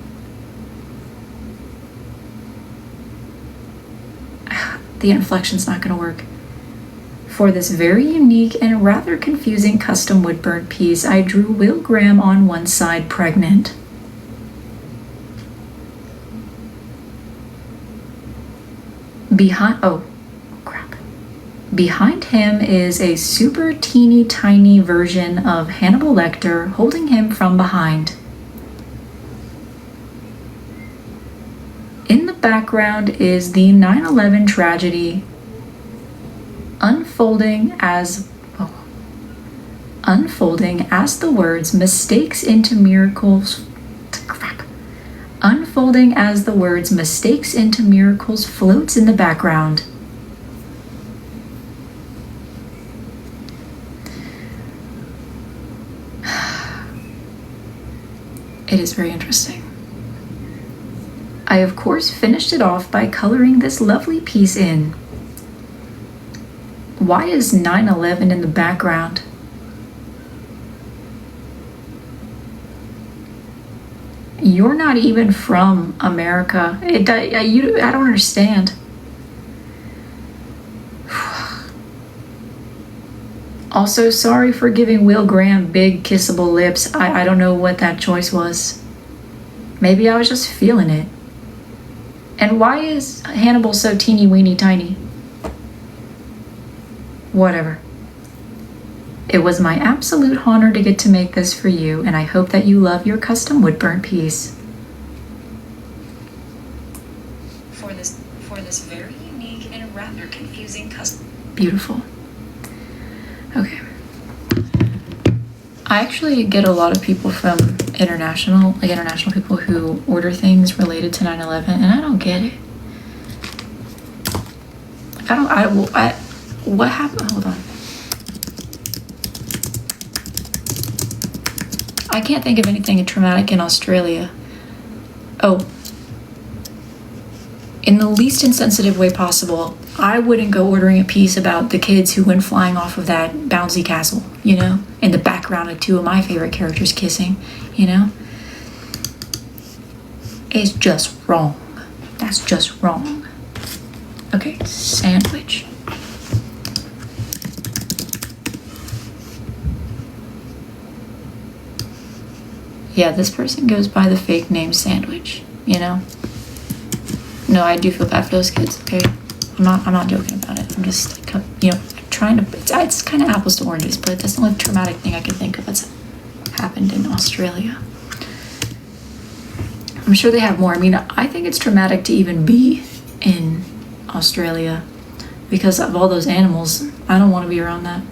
The inflection's not gonna work. For this very unique and rather confusing custom wood burnt piece, I drew Will Graham on one side pregnant. Oh crap. Behind him is a super teeny tiny version of Hannibal Lecter holding him from behind. In the background is the 9/11 tragedy unfolding as the words mistakes into miracles. Crap. Unfolding as the words mistakes into miracles floats in the background. It is very interesting. I of course finished it off by coloring this lovely piece in. Why is 9/11 in the background? You're not even from America. I don't understand. Also, sorry for giving Will Graham big kissable lips. I don't know what that choice was. Maybe I was just feeling it. And why is Hannibal so teeny weeny tiny? Whatever. It was my absolute honor to get to make this for you, and I hope that you love your custom wood burnt piece. For this very unique and rather confusing custom. Beautiful. Okay. I actually get a lot of people from international people who order things related to 9/11, and I don't get it. What happened? Hold on. I can't think of anything traumatic in Australia. Oh. In the least insensitive way possible, I wouldn't go ordering a piece about the kids who went flying off of that bouncy castle, you know, in the background of two of my favorite characters kissing, you know? It's just wrong. That's just wrong. Okay, sandwich. Yeah, this person goes by the fake name Sandwich, you know? No, I do feel bad for those kids, okay? I'm not joking about it. I'm just, you know, trying to, it's kind of apples to oranges, but that's the only traumatic thing I can think of that's happened in Australia. I'm sure they have more. I mean, I think it's traumatic to even be in Australia because of all those animals. I don't want to be around that.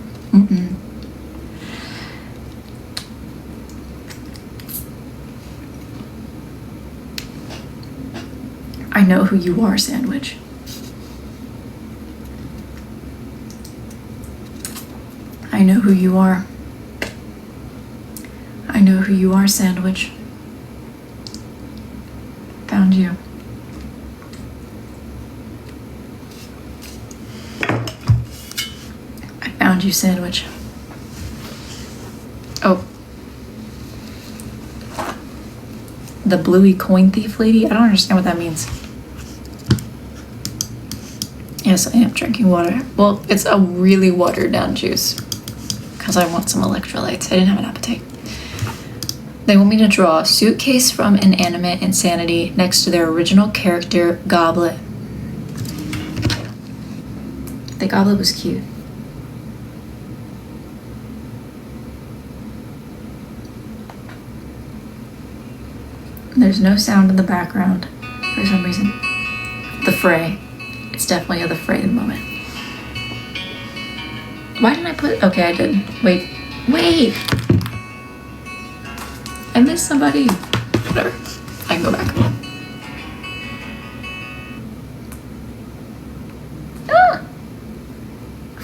I know who you are, Sandwich. I know who you are. I know who you are, Sandwich. Found you. I found you, Sandwich. Oh. The bluey coin thief lady? I don't understand what that means. Yes, I am drinking water. Well, it's a really watered down juice because I want some electrolytes. I didn't have an appetite. They want me to draw a suitcase from Inanimate Insanity next to their original character, Goblet. The Goblet was cute. There's no sound in the background for some reason. The Fray. It's definitely a The Fray moment. Why didn't I put... Okay, I did. Wait. I missed somebody. Whatever. I can go back. Ah!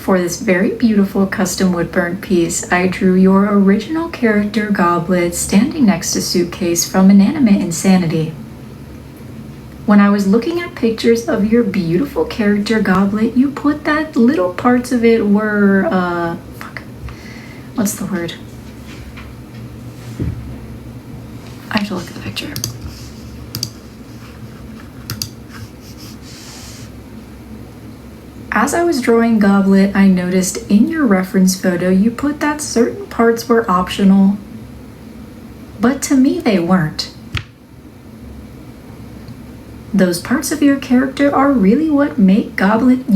For this very beautiful custom wood burnt piece, I drew your original character Goblet standing next to Suitcase from Inanimate Insanity. When I was looking at pictures of your beautiful character Goblet, you put that little parts of it were, what's the word? I have to look at the picture. As I was drawing Goblet, I noticed in your reference photo you put that certain parts were optional, but to me they weren't. Those parts of your character are really what make Goblet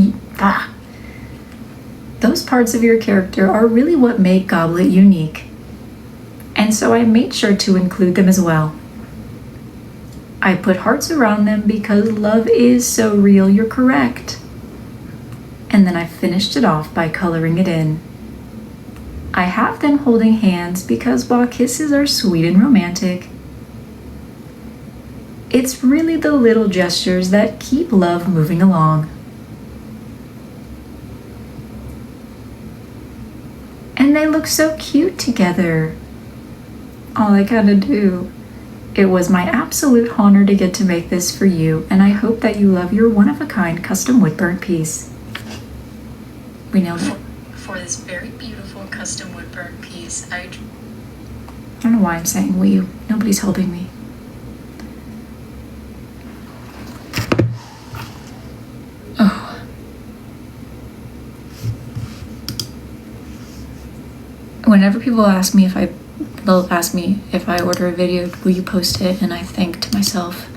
Those parts of your character are really what make Goblet unique. And so I made sure to include them as well. I put hearts around them because love is so real, you're correct. And then I finished it off by coloring it in. I have them holding hands because while kisses are sweet and romantic, it's really the little gestures that keep love moving along. And they look so cute together. All I gotta do. It was my absolute honor to get to make this for you, and I hope that you love your one-of-a-kind custom wood burnt piece. We nailed it. For this very beautiful custom wood burnt piece, I don't know why I'm saying we. Nobody's helping me. Oh. Whenever people ask me they'll ask me if I order a video, will you post it? And I think to myself,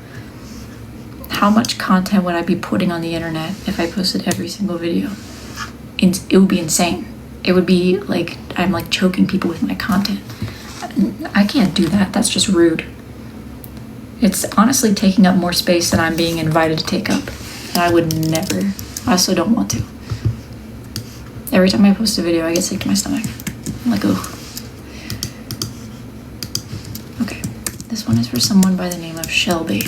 how much content would I be putting on the internet if I posted every single video? It would be insane. It would be like I'm like choking people with my content. I can't do that. That's just rude. It's honestly taking up more space than I'm being invited to take up. And I would never. I also don't want to. Every time I post a video, I get sick to my stomach. I'm like, oh. Okay. This one is for someone by the name of Shelby.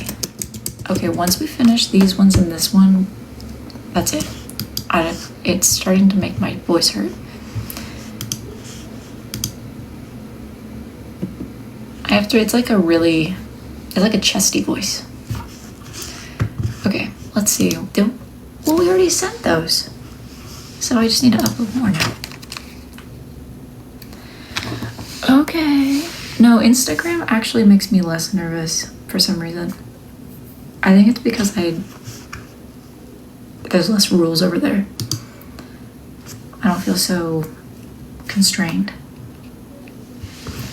Okay, once we finish these ones and this one, that's it. It's starting to make my voice hurt. It's like a chesty voice. Okay, let's see. Well, we already sent those. So I just need to upload more now. Okay. No, Instagram actually makes me less nervous for some reason. I think it's because there's less rules over there. I don't feel so constrained.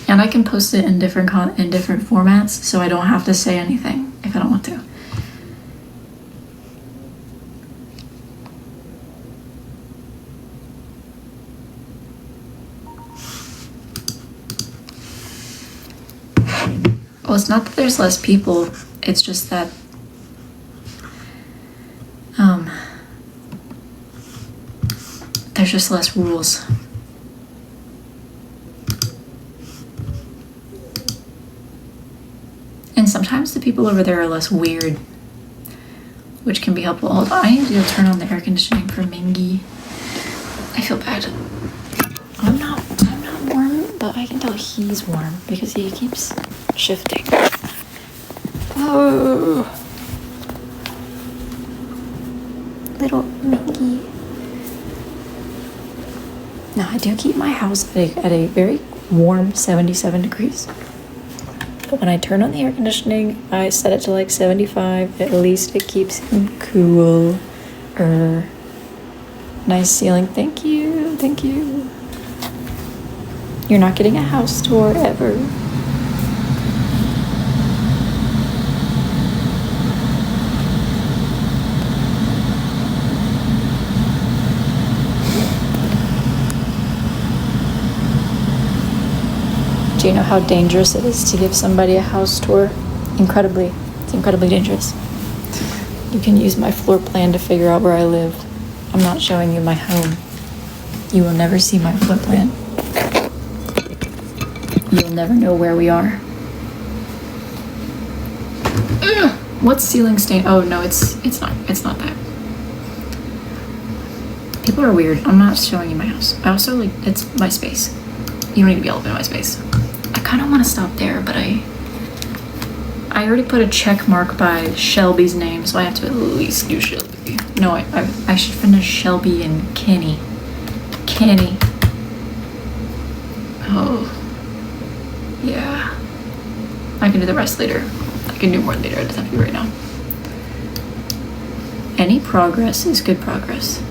And I can post it in different formats, so I don't have to say anything if I don't want to. Well, it's not that there's less people, it's just that there's just less rules. And sometimes the people over there are less weird, which can be helpful. Hold on, I need to go turn on the air conditioning for Mingy. I feel bad. I'm not warm, but I can tell he's warm because he keeps shifting. Oh, little Mingy. Now, I do keep my house at a very warm 77 degrees. But when I turn on the air conditioning, I set it to like 75. At least it keeps him cool. Nice ceiling. Thank you. Thank you. You're not getting a house tour ever. Do you know how dangerous it is to give somebody a house tour? It's incredibly dangerous. You can use my floor plan to figure out where I live. I'm not showing you my home. You will never see my floor plan. You'll never know where we are. What's ceiling stain? Oh no, it's not that. People are weird. I'm not showing you my house. I also, like, it's my space. You don't need to be all up in my space. I kind of want to stop there, but I already put a check mark by Shelby's name, so I have to at least do Shelby. No, I should finish Shelby and Kenny. Kenny. Oh. Yeah. I can do the rest later. I can do more later. It doesn't have to be right now. Any progress is good progress.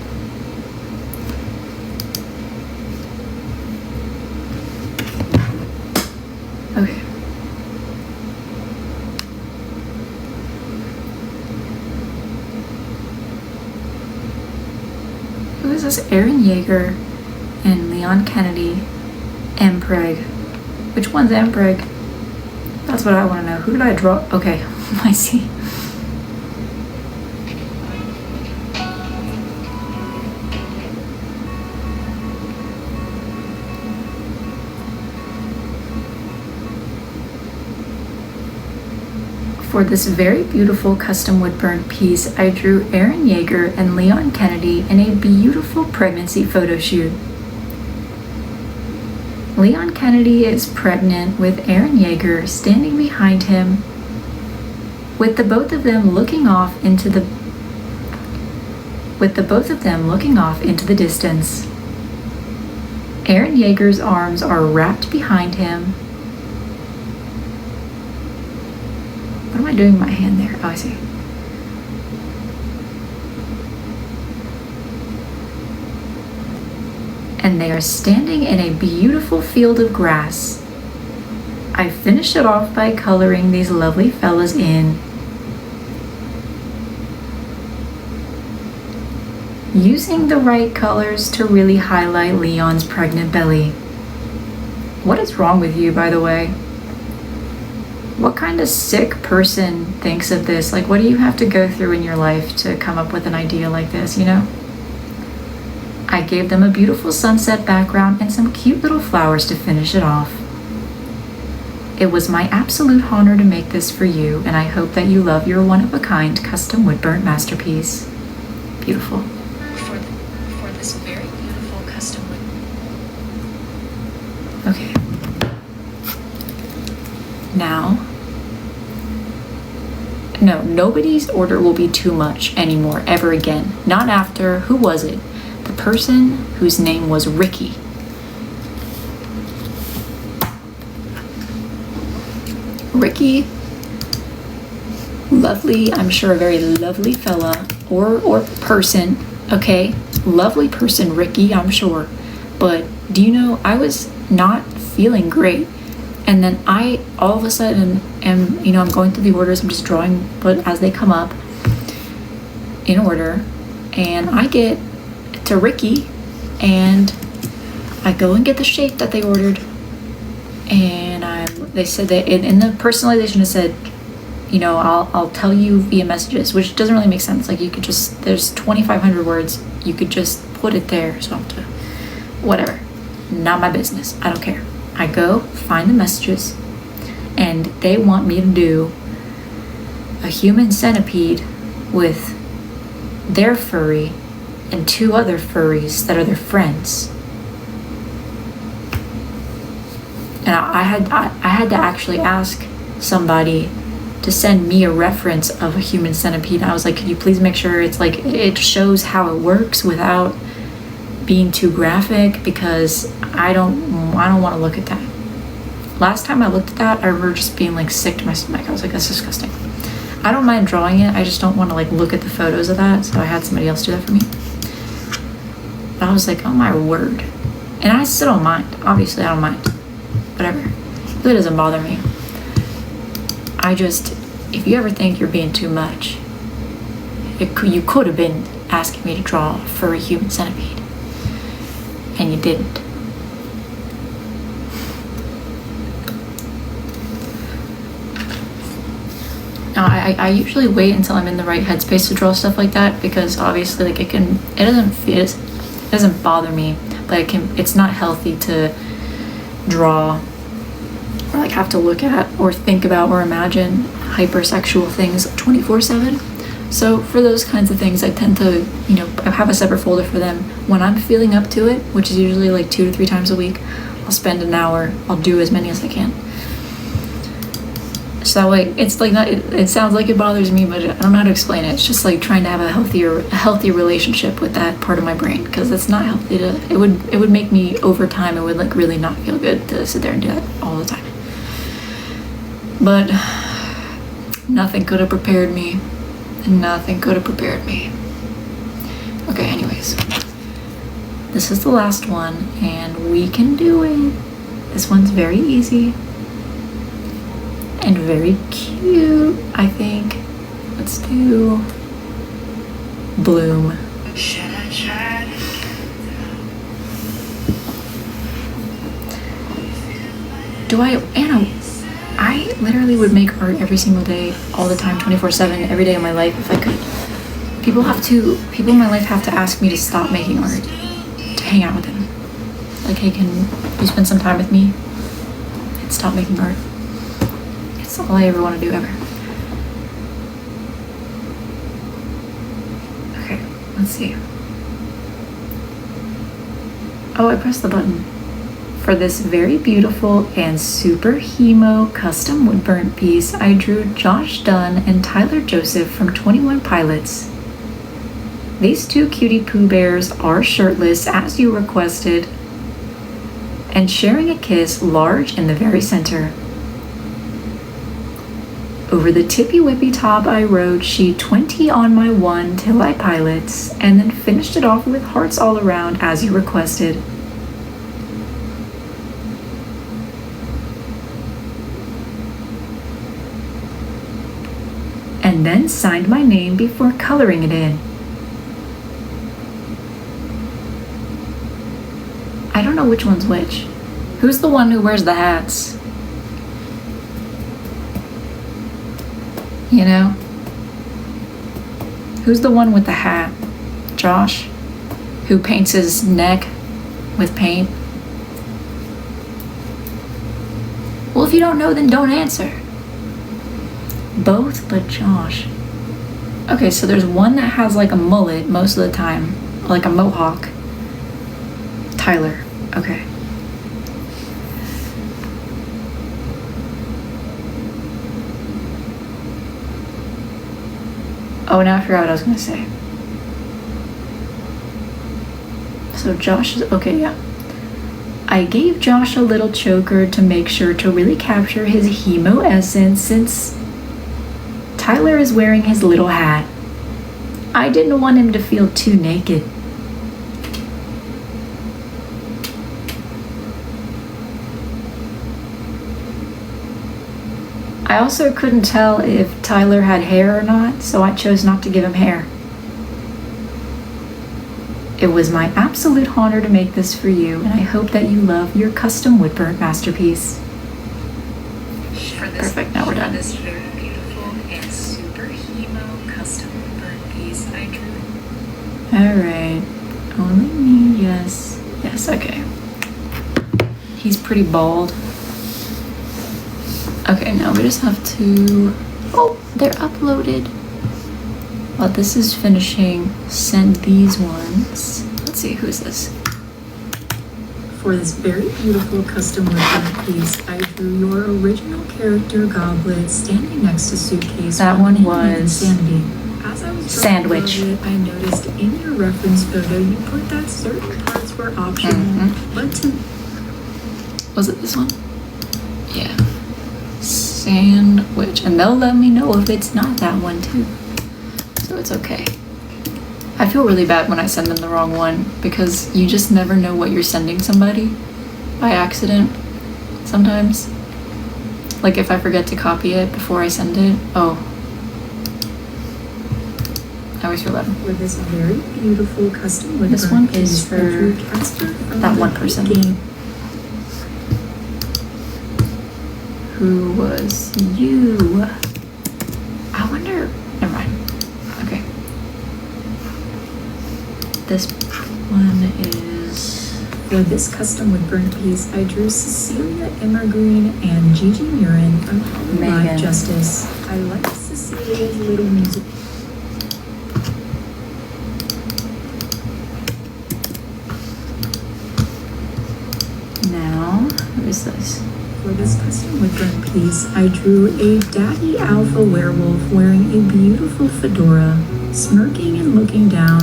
Okay. Who is this? Aaron Yeager and Leon Kennedy. Mpreg. Which one's Mpreg? That's what I want to know. Who did I draw? Okay, I see. For this very beautiful custom wood burn piece, I drew Aaron Yeager and Leon Kennedy in a beautiful pregnancy photo shoot. Leon Kennedy is pregnant with Aaron Yeager standing behind him, with the both of them looking off into the distance. Aaron Yeager's arms are wrapped behind him. What am I doing with my hand there? Oh, I see. And they are standing in a beautiful field of grass. I finished it off by coloring these lovely fellas in. Using the right colors to really highlight Leon's pregnant belly. What is wrong with you, by the way? What kind of sick person thinks of this? Like, what do you have to go through in your life to come up with an idea like this, you know? I gave them a beautiful sunset background and some cute little flowers to finish it off. It was my absolute honor to make this for you, and I hope that you love your one-of-a-kind custom wood burnt masterpiece. Beautiful. For this very beautiful custom wood. Okay. Now, no, nobody's order will be too much anymore, ever again. Not after, who was it? The person whose name was Ricky. Ricky, lovely, I'm sure a very lovely fella or person, okay? Lovely person, Ricky, I'm sure. But do you know, I was not feeling great. And then I, all of a sudden, am, you know, I'm going through the orders, I'm just drawing, but as they come up in order, and I get to Ricky, and I go and get the shape that they ordered, and they said that in the personalization it said, you know, I'll tell you via messages, which doesn't really make sense. Like, you could just, there's 2,500 words, you could just put it there, so I have to, whatever, not my business, I don't care. I go find the messages, and they want me to do a human centipede with their furry and 2 other furries that are their friends. And I had to actually ask somebody to send me a reference of a human centipede. I was like, could you please make sure it's like, it shows how it works without being too graphic, because I don't want to look at that. Last time I looked at that, I remember just being like sick to my stomach. I was like, that's disgusting. I don't mind drawing it, I just don't want to like look at the photos of that, so I had somebody else do that for me. But I was like, oh my word. And I still don't mind. Obviously I don't mind. Whatever. It really doesn't bother me. I just, if you ever think you're being too much, you could have been asking me to draw a furry human centipede. And you didn't. Now, I usually wait until I'm in the right headspace to draw stuff like that, because obviously, like, it doesn't bother me, but it's not healthy to draw or like have to look at or think about or imagine hypersexual things 24/7. So for those kinds of things, I tend to, I have a separate folder for them. When I'm feeling up to it, which is usually like 2 to 3 times a week, I'll spend an hour. I'll do as many as I can. So that way, it's like it sounds like it bothers me, but I don't know how to explain it. It's just like trying to have a healthy relationship with that part of my brain, because it's not healthy it would make me, over time, it would like really not feel good to sit there and do that all the time. But nothing could have prepared me. Nothing could have prepared me. Okay, anyways. This is the last one, and we can do it. This one's very easy. And very cute, I think. Let's do Bloom. Anna, I literally would make art every single day, all the time, 24/7, every day of my life if I could. People in my life have to ask me to stop making art, to hang out with them. Like, hey, can you spend some time with me and stop making art? It's all I ever want to do, ever. Okay, let's see. Oh, I pressed the button. For this very beautiful and super hemo custom woodburn piece, I drew Josh Dunn and Tyler Joseph from 21 Pilots. These two cutie poo bears are shirtless as you requested and sharing a kiss large in the very center. Over the tippy whippy top I wrote sheet 20 on my one till I pilots, and then finished it off with hearts all around as you requested. And then signed my name before coloring it in. I don't know which one's which. Who's the one who wears the hats? You know? Who's the one with the hat? Josh? Who paints his neck with paint? Well, if you don't know, then don't answer. Both but Josh. Okay, so there's one that has like a mullet most of the time, like a mohawk. Tyler. Okay. Oh, now I forgot what I was gonna say. So Josh is, okay, yeah. I gave Josh a little choker to make sure to really capture his hemo essence since Tyler is wearing his little hat. I didn't want him to feel too naked. I also couldn't tell if Tyler had hair or not, so I chose not to give him hair. It was my absolute honor to make this for you, and I hope that you love your custom woodburn masterpiece. Perfect, now we're done. This very beautiful and super hemo custom woodburn piece I drew. Alright, only me, yes. Yes, okay. He's pretty bald. Okay, now we just have to, oh, they're uploaded. While this is finishing, send these ones. Let's see, who's this? For this very beautiful custom woodburn piece, I drew your original character Goblet standing next to suitcase. That one was Insanity. As I was Sandwich. It, I noticed in your reference photo you put that certain parts were optional, but to... Was it this one? Yeah. Sandwich, and they'll let me know if it's not that one too, so it's okay. I feel really bad when I send them the wrong one, because you just never know what you're sending somebody by accident sometimes. Like if I forget to copy it before I send it, oh, I always feel bad. For this very beautiful custom woodburn This one piece, is for I drew Casper from that the one person. game. Who was you? I wonder, never mind. Okay. This one is... For this custom woodburn piece, I drew Cecilia Immergreen and Gigi Murin from Live Megan. Justice. I like Cecilia's little music. Now, who is this? For this custom woodburn piece, I drew a daddy alpha werewolf wearing a beautiful fedora, smirking and looking down.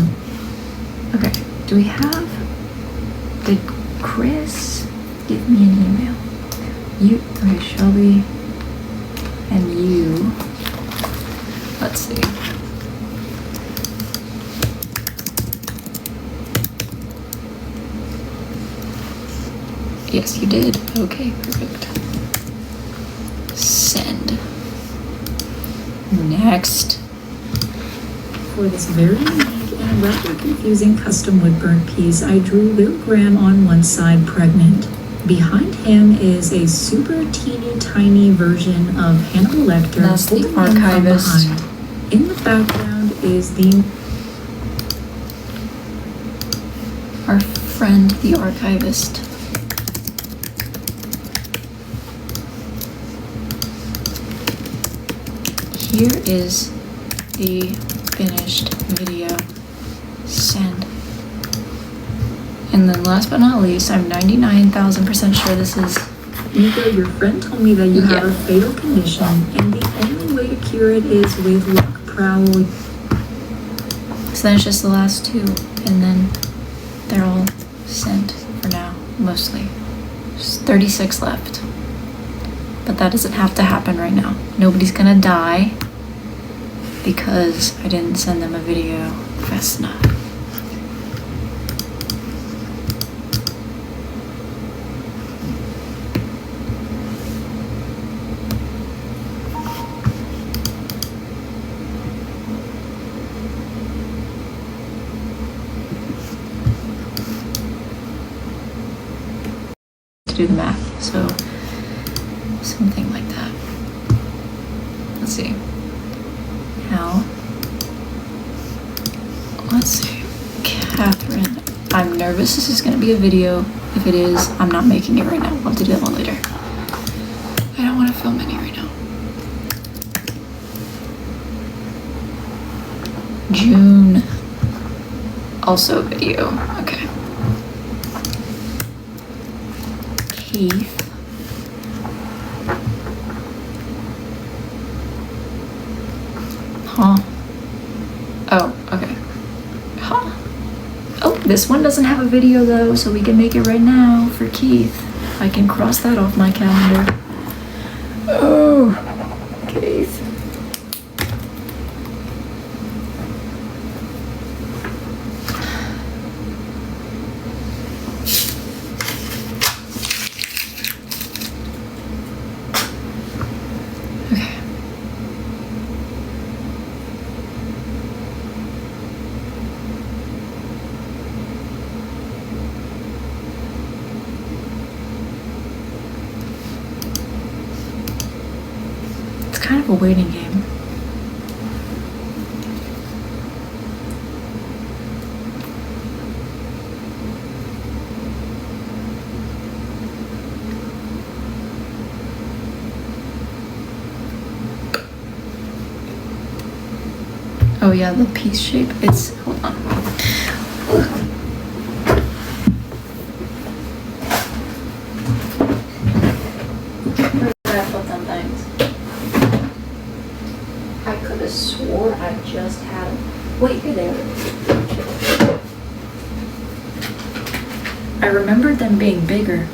Okay, do we have... Did Chris give me an email? You... Okay, Shelby and you... Let's see. Yes, you did. Okay, perfect. Send. Next. For this very unique and rather confusing custom woodburn piece, I drew Will Graham on one side pregnant. Behind him is a super teeny tiny version of Hannibal Lecter. That's the archivist. In the background is the... Our friend, the archivist. Here is the finished video. Send. And then last but not least, I'm 99,000% sure this is... Nico, your friend told me that you have a fatal condition, and the only way to cure it is with luck prowl. So then it's just the last two, and then they're all sent for now, mostly. Just 36 left. But that doesn't have to happen right now. Nobody's gonna die because I didn't send them a video fast enough. To do the math, so something like that. Let's see. Now, let's see. Catherine, I'm nervous this is gonna be a video. If it is, I'm not making it right now. We'll have to do that one later. I don't want to film any right now. June, also video. Okay. Keith. Huh. Oh, okay. Huh. Oh, this one doesn't have a video though, so we can make it right now for Keith. I can cross that off my calendar. Oh, Keith. Kind of a waiting game. Oh yeah, the piece shape, it's, hold on. Where did I put them things? I could have swore I just had them. Wait, here they are. I remembered them being bigger,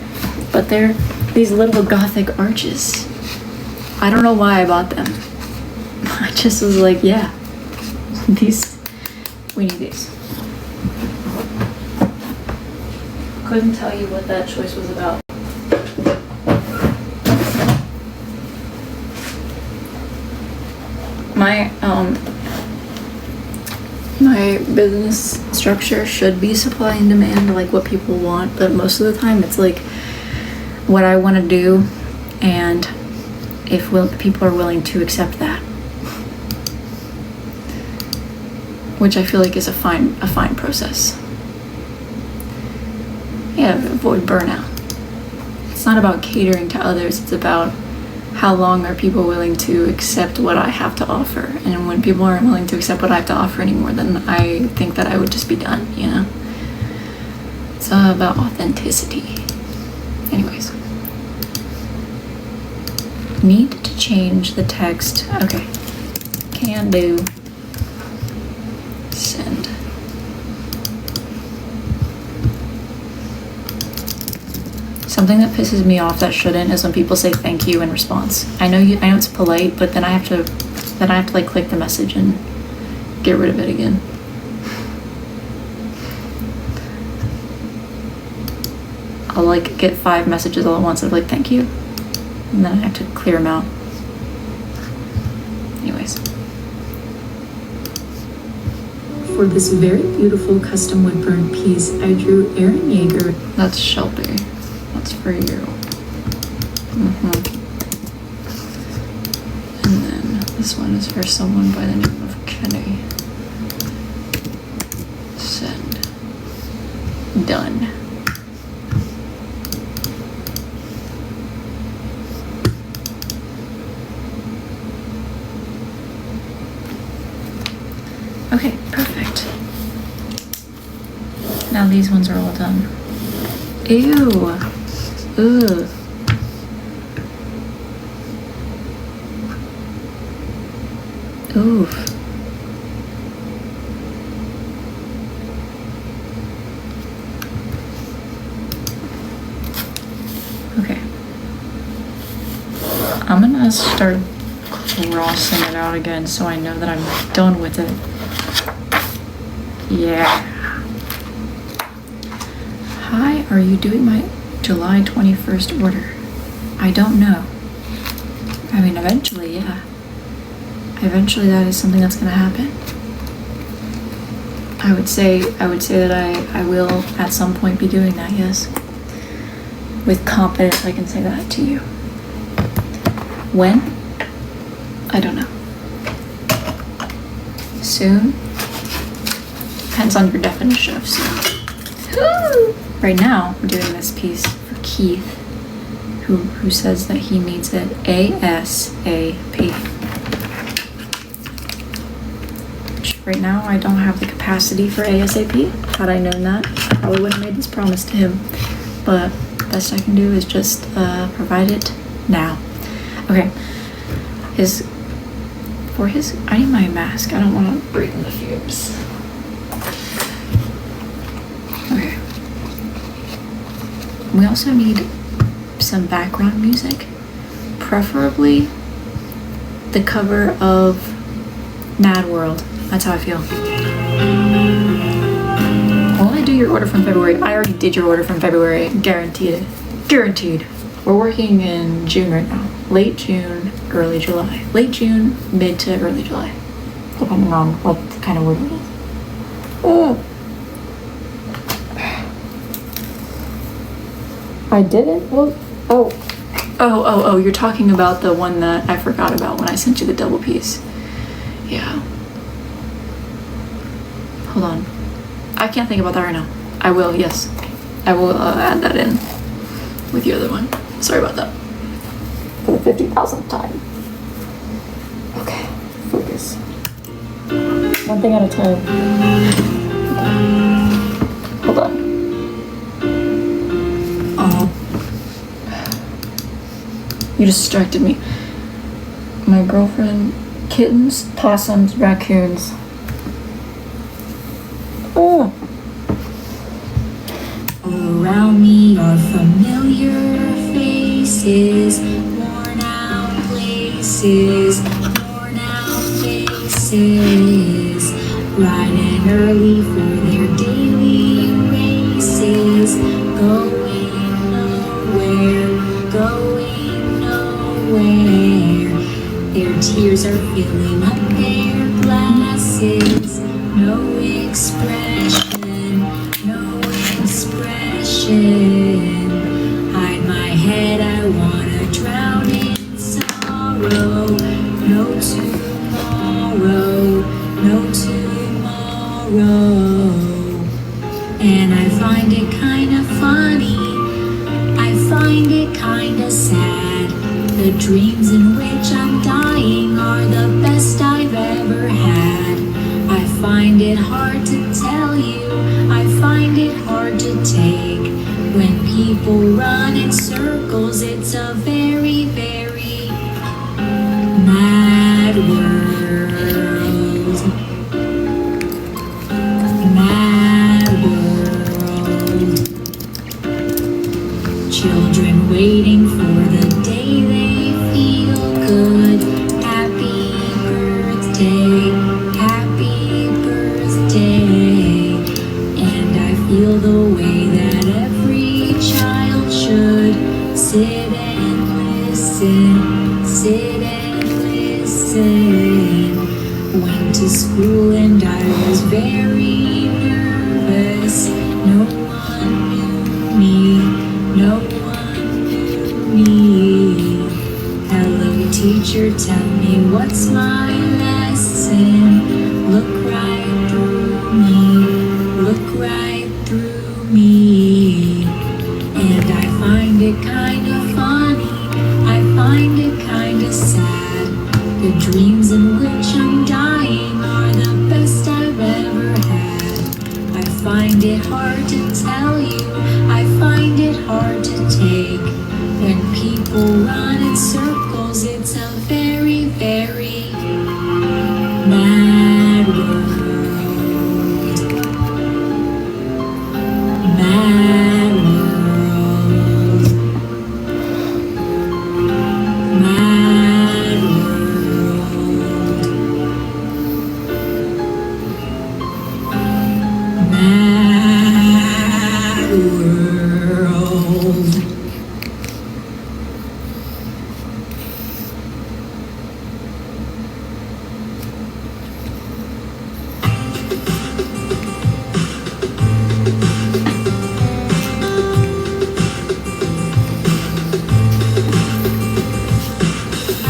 but they're these little gothic arches. I don't know why I bought them. I just was like, yeah, we need these. Couldn't tell you what that choice was about. My business structure should be supply and demand, like what people want, but most of the time it's like what I want to do and if people are willing to accept that, which I feel like is a fine process. Yeah, avoid burnout. It's not about catering to others, it's about how long are people willing to accept what I have to offer? And when people aren't willing to accept what I have to offer anymore, then I think that I would just be done, you know? It's all about authenticity. Need to change the text. Okay. Can do. Send. Something that pisses me off that shouldn't is when people say thank you in response. I know it's polite, but then I have to like click the message and get rid of it again. I'll like get 5 messages all at once of like thank you, and then I have to clear them out. Anyways. For this very beautiful custom wood burn piece, I drew Aaron Yeager. That's Shelby. That's for you. And then this one is for someone by the name of Kenny. Send. Done. Okay, perfect. Now these ones are all done. Ew. Ugh. Oof. Okay. I'm gonna start crossing it out again so I know that I'm done with it. Yeah. Hi, are you doing my July 21st order? I don't know. I mean, eventually, yeah. Eventually that is something that's gonna happen. I would say that I will at some point be doing that, yes. With confidence I can say that to you. When? I don't know. Soon? Depends on your definition of soon. Right now, we're doing this piece for Keith, who says that he needs it ASAP. Which right now, I don't have the capacity for ASAP. Had I known that, I probably would have made this promise to him. But best I can do is just provide it now. Okay. I need my mask. I don't want to breathe in the fumes. Okay. We also need some background music, preferably the cover of Mad World. That's how I feel. Will I do your order from February? I already did your order from February. Guaranteed. Guaranteed. We're working in June right now. Late June, early July. Late June, mid to early July. Depending on what kind of wood it is. Oh. I didn't? Well, oh, you're talking about the one that I forgot about when I sent you the double piece. Yeah. Hold on. I can't think about that right now. I will, yes. I will add that in with your other one. Sorry about that. For the 50,000th time. Okay, focus. One thing at a time. Hold on. You distracted me. My girlfriend, kittens, possums, raccoons. Oh. Around me are familiar faces, worn out places, worn out faces, riding early for their daily races, going nowhere, going nowhere. Their tears are filling up their glasses, no expression, no expression. Hide my head, I wanna drown in sorrow. No tomorrow, no tomorrow. And I find it kinda funny, I find it kinda sad. The dreams in which I'm dying are the best I've ever had. I find it hard to tell you, I find it hard to take. When people run in circles, it's a very, very children waiting for the day they feel good. Happy birthday, happy birthday. And I feel the way that every child should. Sit and listen, sit and listen. Went to school and I was very nervous. No one knew me, no one knew me. Hello teacher, tell me what's my lesson. Look right through me, look right through me. And I find it kind of funny, I find it kind of sad. The dreams in which I'm dying are the best I've ever had. I find it hard to tell you, I find it hard to take. When people run in circles, it's a very, very mad world. Mad world. Mad world. Mad world.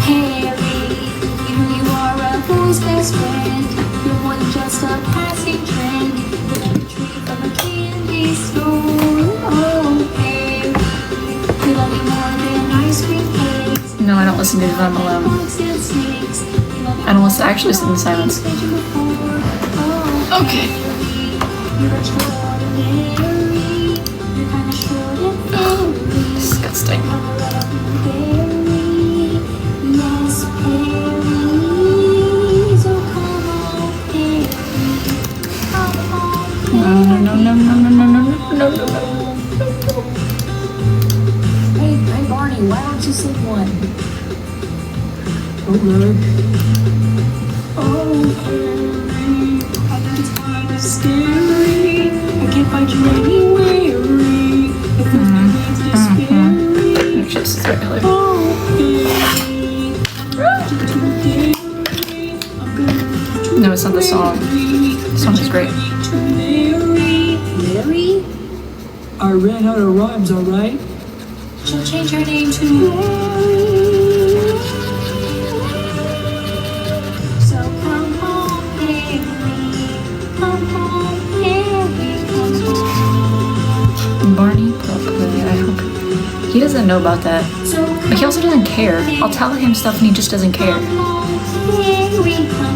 Harry, you know you are a boy's best friend. You're more than just a passing trend. You're like a treat from a candy store. Oh, Harry, you love me more than ice cream cakes. No, I don't listen to it if I'm alone. Bugs and snakes. You love me I don't listen. I actually listen in silence. more than before. Oh, Okay. you're extraordinary. You're kind of short and fairy. Disgusting. No, no, no, no, no, no, no, no, no, no, no. Hey, Barney, why don't you sing one? Okay. I think it's kind of scary. I can't find you anywhere. It's just regular. No, it's not the song. The song is great. Larry? I ran out of rhymes, alright? She'll change her name to Larry. So come home, Harry. Come home, Harry. Come home. Barney Play. I hope he doesn't know about that. So But he also doesn't care. I'll tell him stuff and he just doesn't care. come home, Harry. Come home.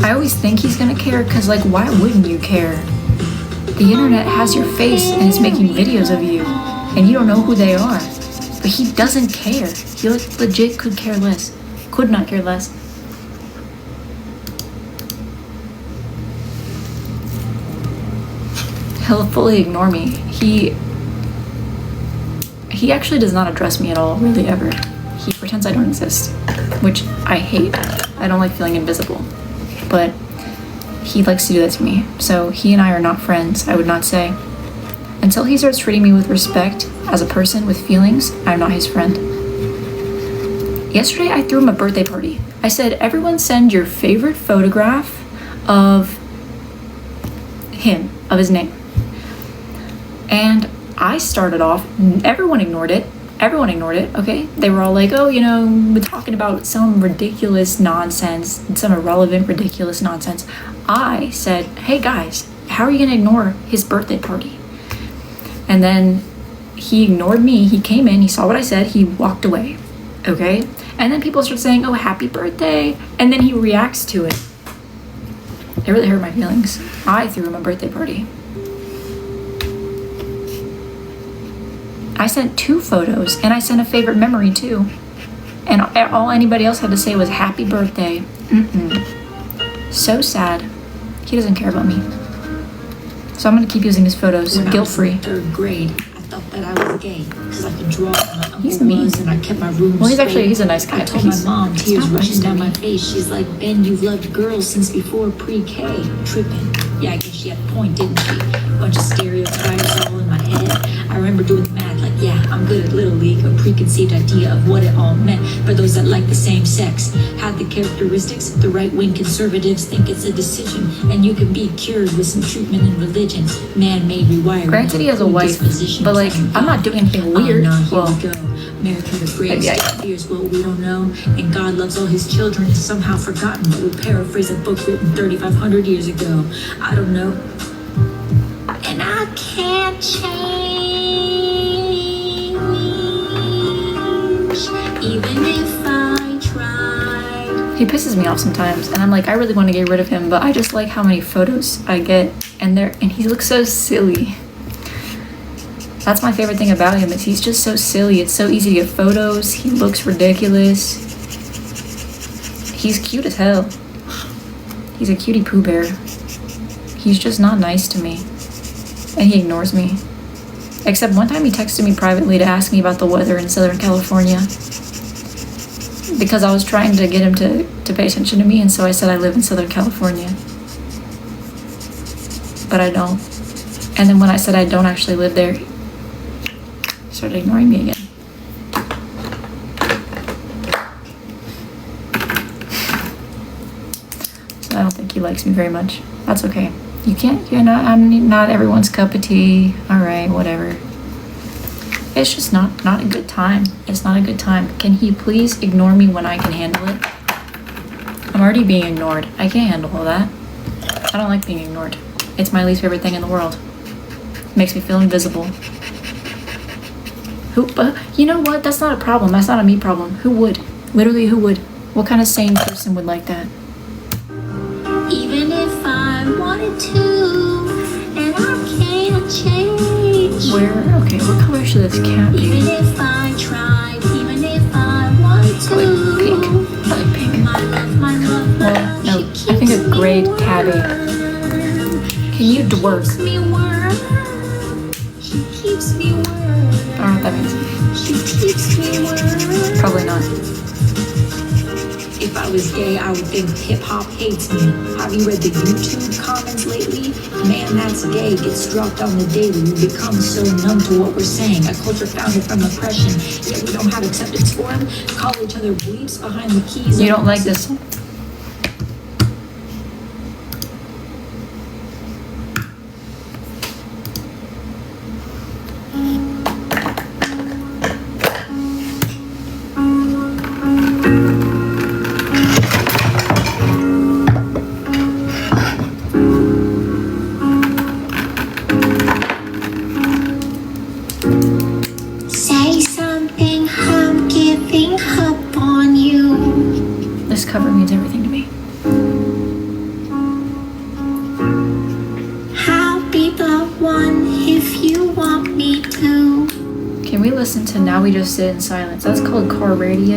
I always think he's gonna care because, like, why wouldn't you care? The internet has your face and is making videos of you, and you don't know who they are. But he doesn't care. He legit could care less. Could not care less. He'll fully ignore me. He actually does not address me at all, really, ever. He pretends I don't exist, which I hate. I don't like feeling invisible. But he likes to do that to me. So he and I are not friends, I would not say. Until he starts treating me with respect as a person with feelings, I'm not his friend. Yesterday I threw him a birthday party. I said, everyone send your favorite photograph of him, of his name. And I started off, everyone ignored it, okay? They were all like, oh, you know, we're talking about some ridiculous nonsense, some irrelevant, ridiculous nonsense. I said, hey guys, how are you gonna ignore his birthday party? And then he ignored me, he came in, he saw what I said, he walked away, okay? And then people start saying, oh, happy birthday, and then he reacts to it. It really hurt my feelings. I threw him a birthday party. I sent 2 photos and I sent a favorite memory too. And all anybody else had to say was happy birthday. So sad. He doesn't care about me. So I'm gonna keep using his photos, When I was guilt-free. in 3rd grade, I thought that I was gay because I could draw. My uncle He's mean. was, and I kept my room Well, straight. he's a nice guy. I told my mom, He's tears not nice rushing to down me. my face. She's like, Ben, you've loved girls since before pre-K. Tripping. Yeah, I guess she had a point, didn't she? Bunch of stereotypes all in my head. I remember doing the math like, yeah, I'm good at Little League, a preconceived idea of what it all meant for those that like the same sex. Had the characteristics the right-wing conservatives think it's a decision, and you can be cured with some treatment in religion. Man-made rewiring. Granted, he has a wife, but like, I'm not doing anything weird. Oh, no, here Well, we go. America the great. maybe I- Here's what we don't know. And God loves all his children is somehow forgotten, but we paraphrase a book written 3,500 years ago. I don't know. And I can't change, even if I tried. he pisses me off sometimes, and I'm like, I really want to get rid of him, but I just like how many photos I get, and he looks so silly. That's my favorite thing about him, is he's just so silly. It's so easy to get photos. He looks ridiculous. He's cute as hell. He's a cutie Pooh Bear. He's just not nice to me. And he ignores me. Except one time he texted me privately to ask me about the weather in Southern California. Because I was trying to get him to pay attention to me, and so I said I live in Southern California. But I don't. And then when I said I don't actually live there, he started ignoring me again. So I don't think he likes me very much. That's okay. I'm not everyone's cup of tea. Alright, whatever. It's just not a good time. It's not a good time. Can he please ignore me when I can handle it? I'm already being ignored. I can't handle all that. I don't like being ignored. It's my least favorite thing in the world. It makes me feel invisible. You know what? That's not a problem. That's not a me problem. Who would? Literally, who would? What kind of sane person would like that? Even if I wanted to, and I can't change. Okay, what color should this cat be? Even if I tried, even if I wanted to. Pink. I like pink. My love, my love, my Well, love, no, she I think a keeps me gray warm. tabby. Can you dwork? Keeps me warm. She keeps me warm. I don't know what that means. She keeps me warm. Probably not. If I was gay, I would think hip hop hates me. Have you read the YouTube comments lately? Man that's gay gets dropped on the daily. We become so numb to what we're saying. A culture founded from oppression, yet we don't have acceptance for him. Call each other bleeps behind the keys. You don't like this? Say something, I'm giving up on you. This cover means everything to me. I'll be the one if you want me to. Can we listen to Now We Just Sit in Silence? That's called car radio.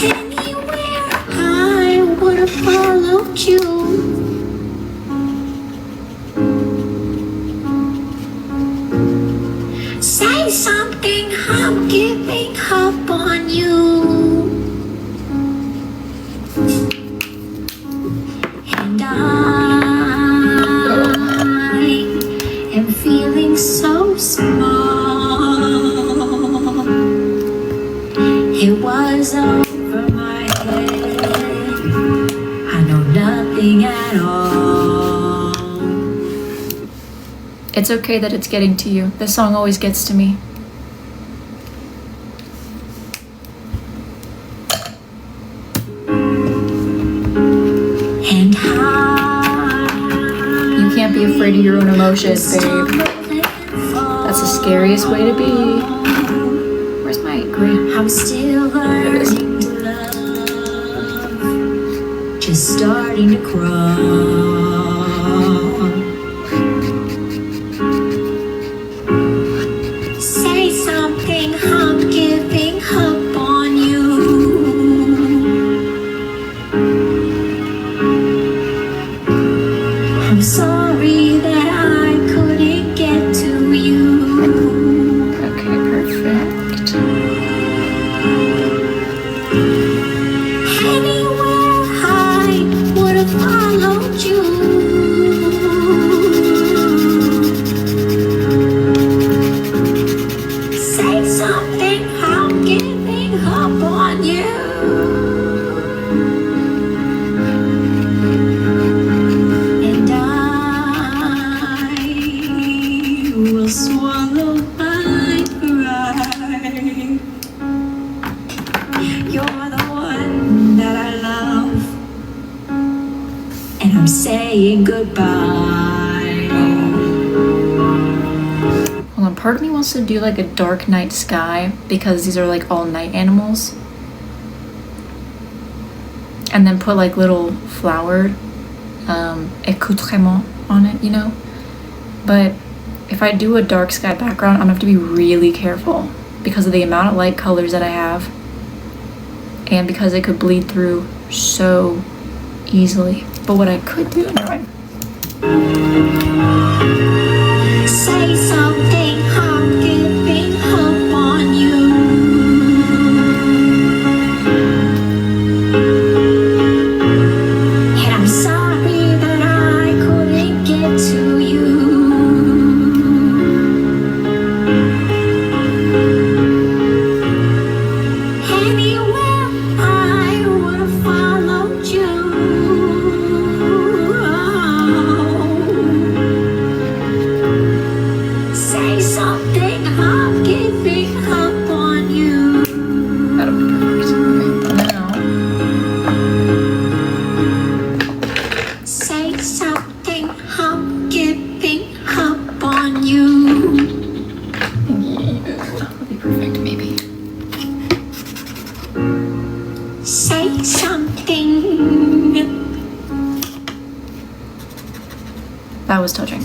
Anywhere I would have followed you. Say something, I'm giving up on you. And I am feeling so small. It was over my head. I know nothing at all. It's okay that it's getting to you. This song always gets to me. And You can't be afraid of your own emotions, babe. That's the scariest way to be. Where's my green? I'm still learning to love. Just starting to crawl. Say something, I'm giving up on you. I'm sorry that I couldn't get to you. Okay, perfect. Anywhere I would have followed you. Say something, I'm giving up on you. And I will swallow my pride. You're the one that I love, and I'm saying goodbye. Hold on, part of me wants to do like a dark night sky because these are like all night animals. And then put like little flower accoutrement on it, you know? But if I do a dark sky background, I'm gonna have to be really careful because of the amount of light colors that I have and because it could bleed through so easily. But what I could do, never mind. Say something, I'm giving up on you. And I'm sorry that I couldn't get to you. Anywhere I would have followed you. Say something, I'm giving up on you. That'll be perfect. Now, Say something, I'm giving up on you. that'll be perfect, maybe. Say something. That was touching.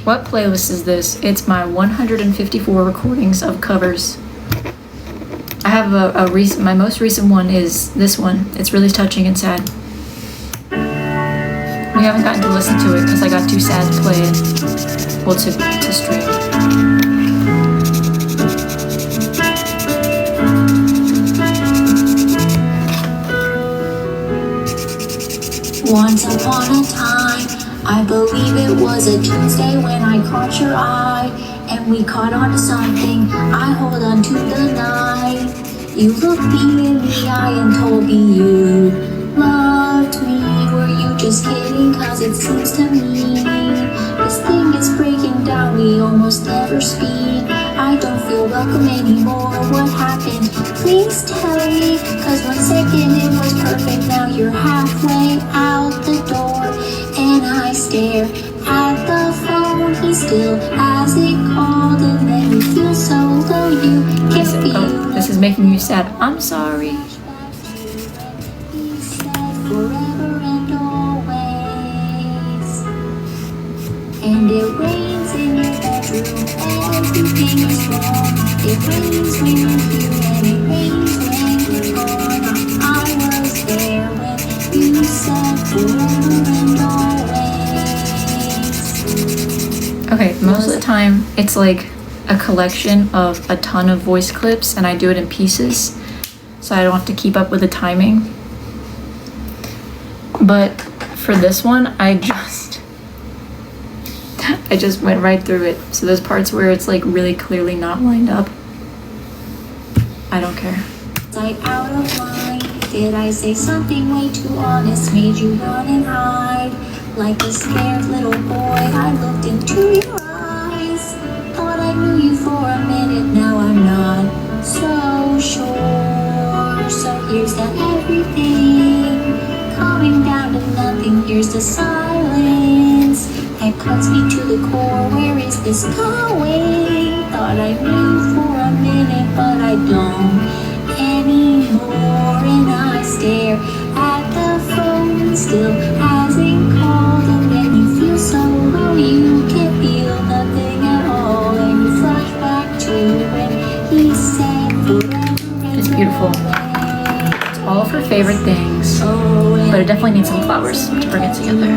What playlist is this? It's my 154 recordings of covers. I have my most recent one is this one. It's really touching and sad. We haven't gotten to listen to it because I got too sad to play it. Well, to stream. Once upon a time, I believe it was a Tuesday when I caught your eye, and we caught on to something. I hold on to the night. You looked me in the eye and told me you loved me. Were you just kidding? Cause it seems to me this thing is breaking down. We almost never speak. I don't feel welcome anymore. What happened? Please tell me. Cause 1 second it was perfect. Now you're halfway out the door, and I stare at the phone. He still hasn't called, and then you feel so low. You can't feel. This is making you sad. I'm sorry. He said forever and always. And it rains in your bedroom. Everything is wrong. It rains when you're here, and it rains when you're gone. I was there when you said forever and always. Okay, most of the time it's like a collection of a ton of voice clips and I do it in pieces so I don't have to keep up with the timing. But for this one, I just went right through it. So there's parts where it's like really clearly not lined up. I don't care. Like out of line. Did I say something way too honest? Made you run and hide like a scared little boy. I looked into your eyes, thought I knew you for a minute. Now I'm not so sure. So here's that everything coming down to nothing. Here's the silence that cuts me to the core. Where is this going? Thought I knew for a minute, but I don't anymore. And I stare at the phone, still hasn't called. And then you feel so low, you can't feel nothing at all. And you flash back to when he said forever. It's beautiful. It's all of her favorite things. Oh, but it definitely needs some flowers to bring it together.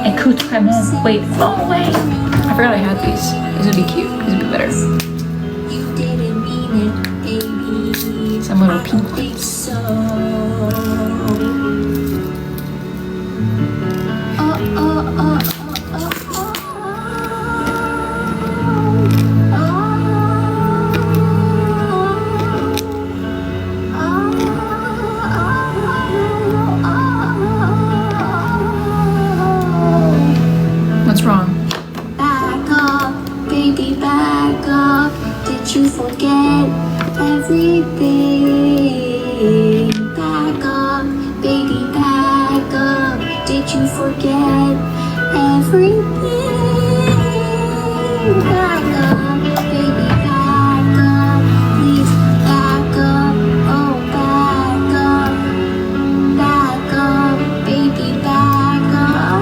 Écoute-moi. Wait, oh wait. I forgot I had these. These would be cute. These would be better. Some little pink ones. What's wrong? Back up, baby, back up. Did you forget everything? Back up, baby, back up. Did you forget everything? Back up, baby, back up. Please back up, oh back up. Back up, baby, back up.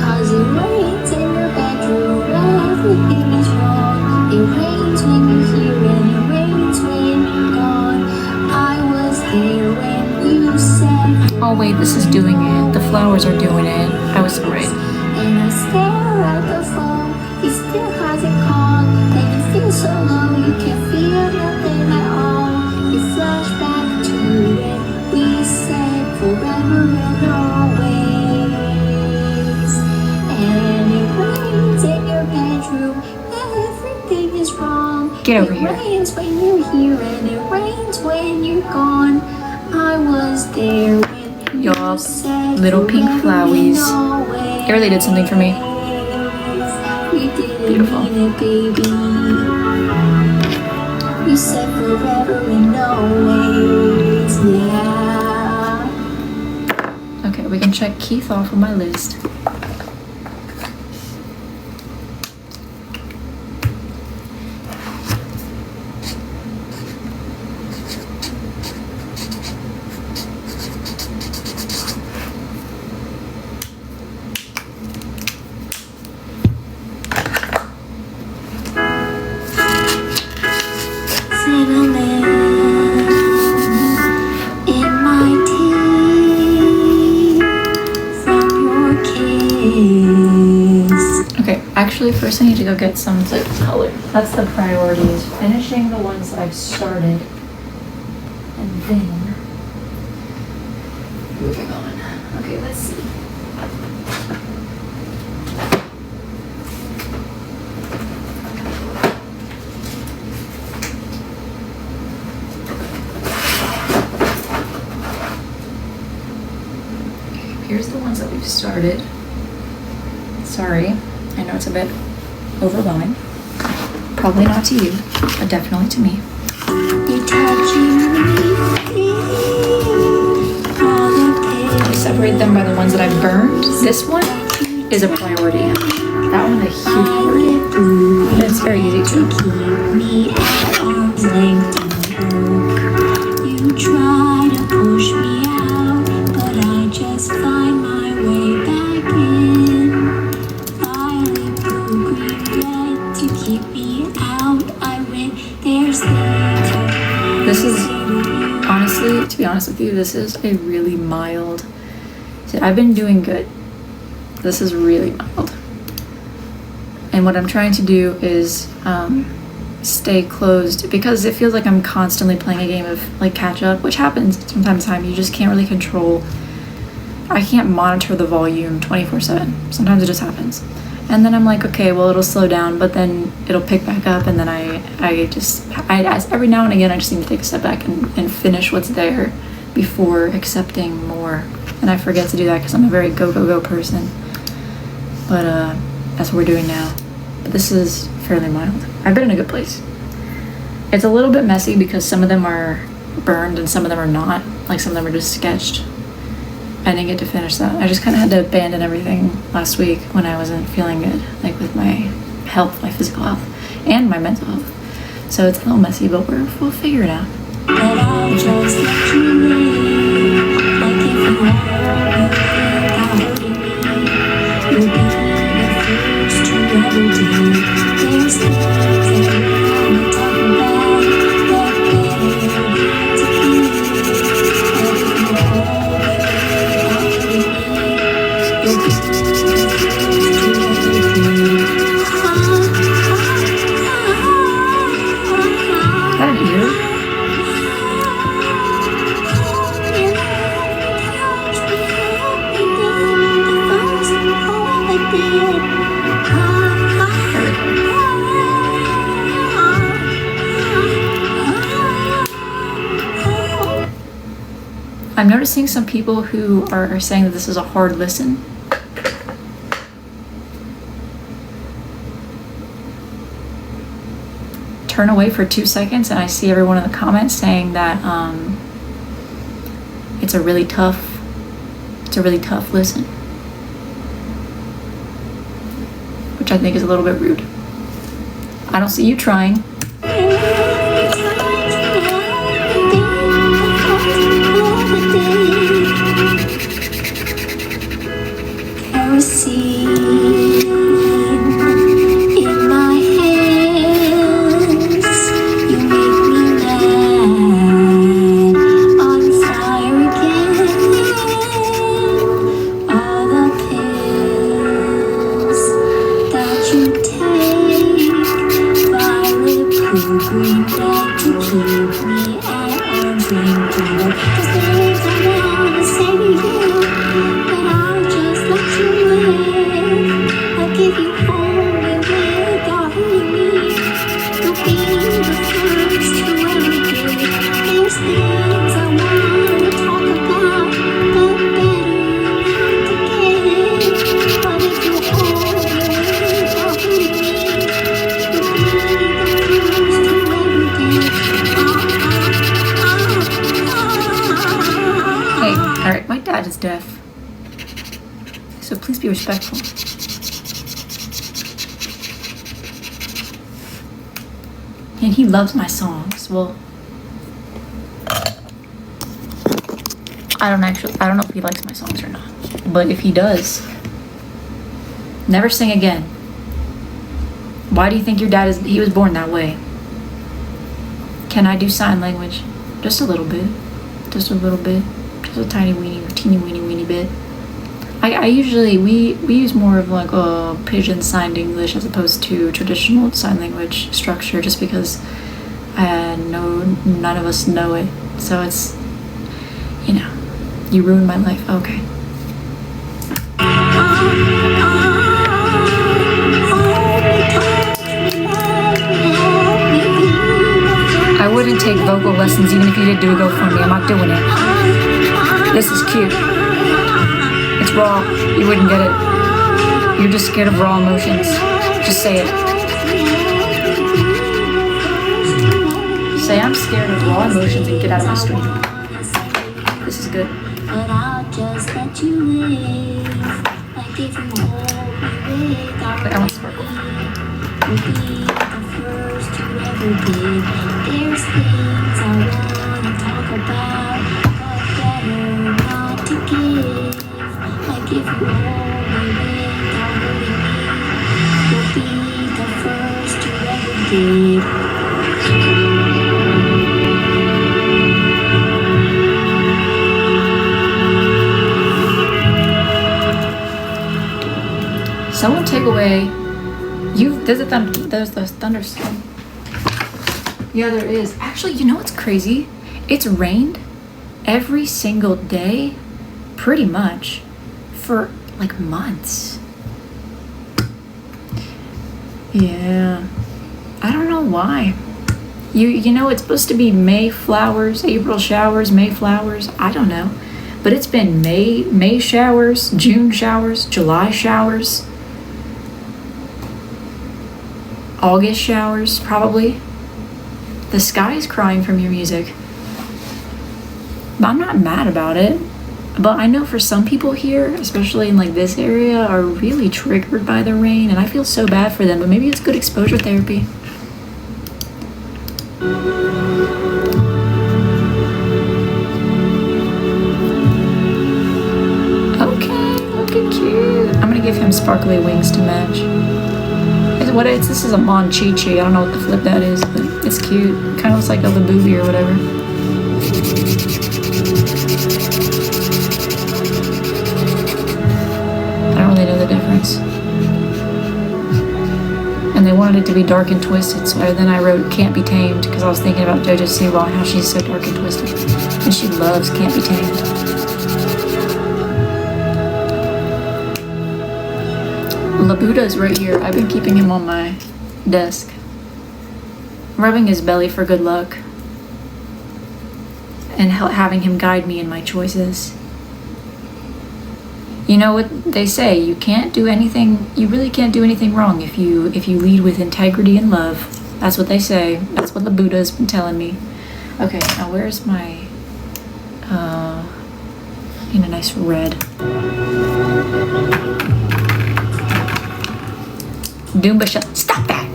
'Cause it rains in your bedroom, everything is wrong. It rains when you're here and it rains when you're gone. I was there when you said. Oh wait, this is doing it. The flowers are doing it. I was right. And I stare at the phone, he still hasn't called. And you feel so low, you can feel nothing at all. You flash back to when we said forever and always. And it rains in your bedroom, everything is wrong. Get over here. It rains when you're here and it rains when you're gone. I was there when Yup, little pink flowies. It really did something for me. Beautiful. Baby. You said forever and always, yeah. Okay, we can check Keith off of my list. Settling in my tea from your kiss. Okay, actually first I need to go get some like color. That's the priority, is finishing the ones that I've started. And then moving on. Okay, let's see. Here's the ones that we've started. Sorry, I know it's a bit overwhelming. Probably not to you, but definitely to me. You touching me, all the I separate them by the ones that I've burned. This one is a priority. That one is a huge priority. But it's very easy to. keep me at arm's length. You try to push me out, but I just find my way back in. Violet, blue, green, red to keep me out. I read there's things. This is, honestly, to be honest with you, this is a really mild. See, I've been doing good. This is really mild. And what I'm trying to do is stay closed, because it feels like I'm constantly playing a game of like catch up, which happens from time to time. You just can't really control. I can't monitor the volume 24/7. Sometimes it just happens. And then I'm like, okay, well, it'll slow down, but then it'll pick back up. And then I every now and again, I just need to take a step back and finish what's there before accepting more. And I forget to do that because I'm a very go, go, go person. But that's what we're doing now. But this is fairly mild. I've been in a good place. It's a little bit messy because some of them are burned and some of them are not. Like some of them are just sketched. I didn't get to finish that. I just kind of had to abandon everything last week when I wasn't feeling good, like with my health, my physical health, and my mental health. So it's a little messy, but we'll figure it out. But I just let you leave, like if you were without me, you'll be the first I'm noticing some people who are saying that this is a hard listen. Turn away for 2 seconds and I see everyone in the comments saying that it's a really tough listen, which I think is a little bit rude. I don't see you trying. Is deaf, so please be respectful. And he loves my songs. Well, I don't know if he likes my songs or not, but if he does, never sing again. Why do you think your dad he was born that way? Can I do sign language? Just a little bit. Just a little bit. Just a teeny weeny bit. I usually, we use more of like a pigeon signed English as opposed to traditional sign language structure, just because none of us know it. So it's, you ruined my life. Okay. I wouldn't take vocal lessons even if you did do a GoFundMe. I'm not doing it. This is cute. It's raw. You wouldn't get it. You're just scared of raw emotions. Just say it. Say I'm scared of raw emotions and get out of my stream. This is good. But I'll just let you live. Like if you hold me without Wait, I want sparkle. We'll be the first you ever did. There's things I wanna talk about, but better not to give. Like if you hold me without hurting me, we'll be the first you ever did. Someone take away. There's the thunderstorm. Yeah, there is. Actually, you know what's crazy? It's rained every single day, pretty much, for like months. Yeah, I don't know why. You know it's supposed to be May flowers, April showers, May flowers. I don't know, but it's been May showers, June showers, July showers. August showers, probably. The sky is crying from your music. But I'm not mad about it. But I know for some people here, especially in like this area, are really triggered by the rain, and I feel so bad for them, but maybe it's good exposure therapy. Okay, looking cute. I'm gonna give him sparkly wings to match. what it's, this is a Monchichi. I don't know what the flip that is, but it's cute. Kind of looks like a Labubu or whatever. I don't really know the difference. And they wanted it to be dark and twisted, so then I wrote Can't Be Tamed because I was thinking about JoJo Siwa and how she's so dark and twisted. And she loves Can't Be Tamed. Labuda's right here. I've been keeping him on my desk. Rubbing his belly for good luck. And having him guide me in my choices. You know what they say, you can't do anything, you really can't do anything wrong if you lead with integrity and love. That's what they say. That's what Labuda's been telling me. Okay, now where's my, in a nice red. Doombasha, stop that!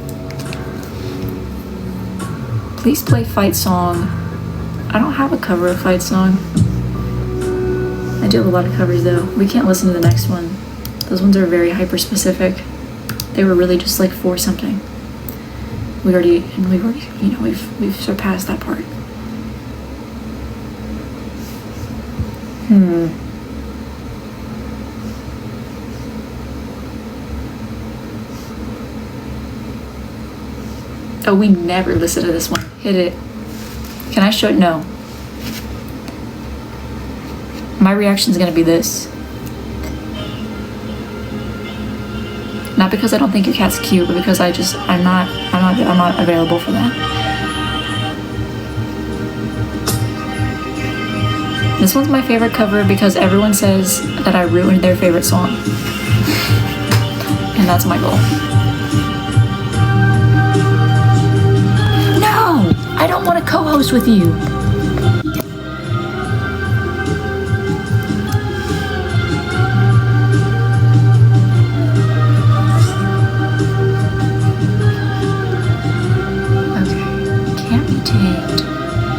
Please play Fight Song. I don't have a cover of Fight Song. I do have a lot of covers though. We can't listen to the next one. Those ones are very hyper specific. They were really just like for something. We've already, you know, we've surpassed that part. Oh, we never listened to this one. Hit it. Can I show it? No. My reaction is gonna be this. Not because I don't think your cat's cute, but because I'm not available for that. This one's my favorite cover because everyone says that I ruined their favorite song. And that's my goal. No! I don't want to co-host with you.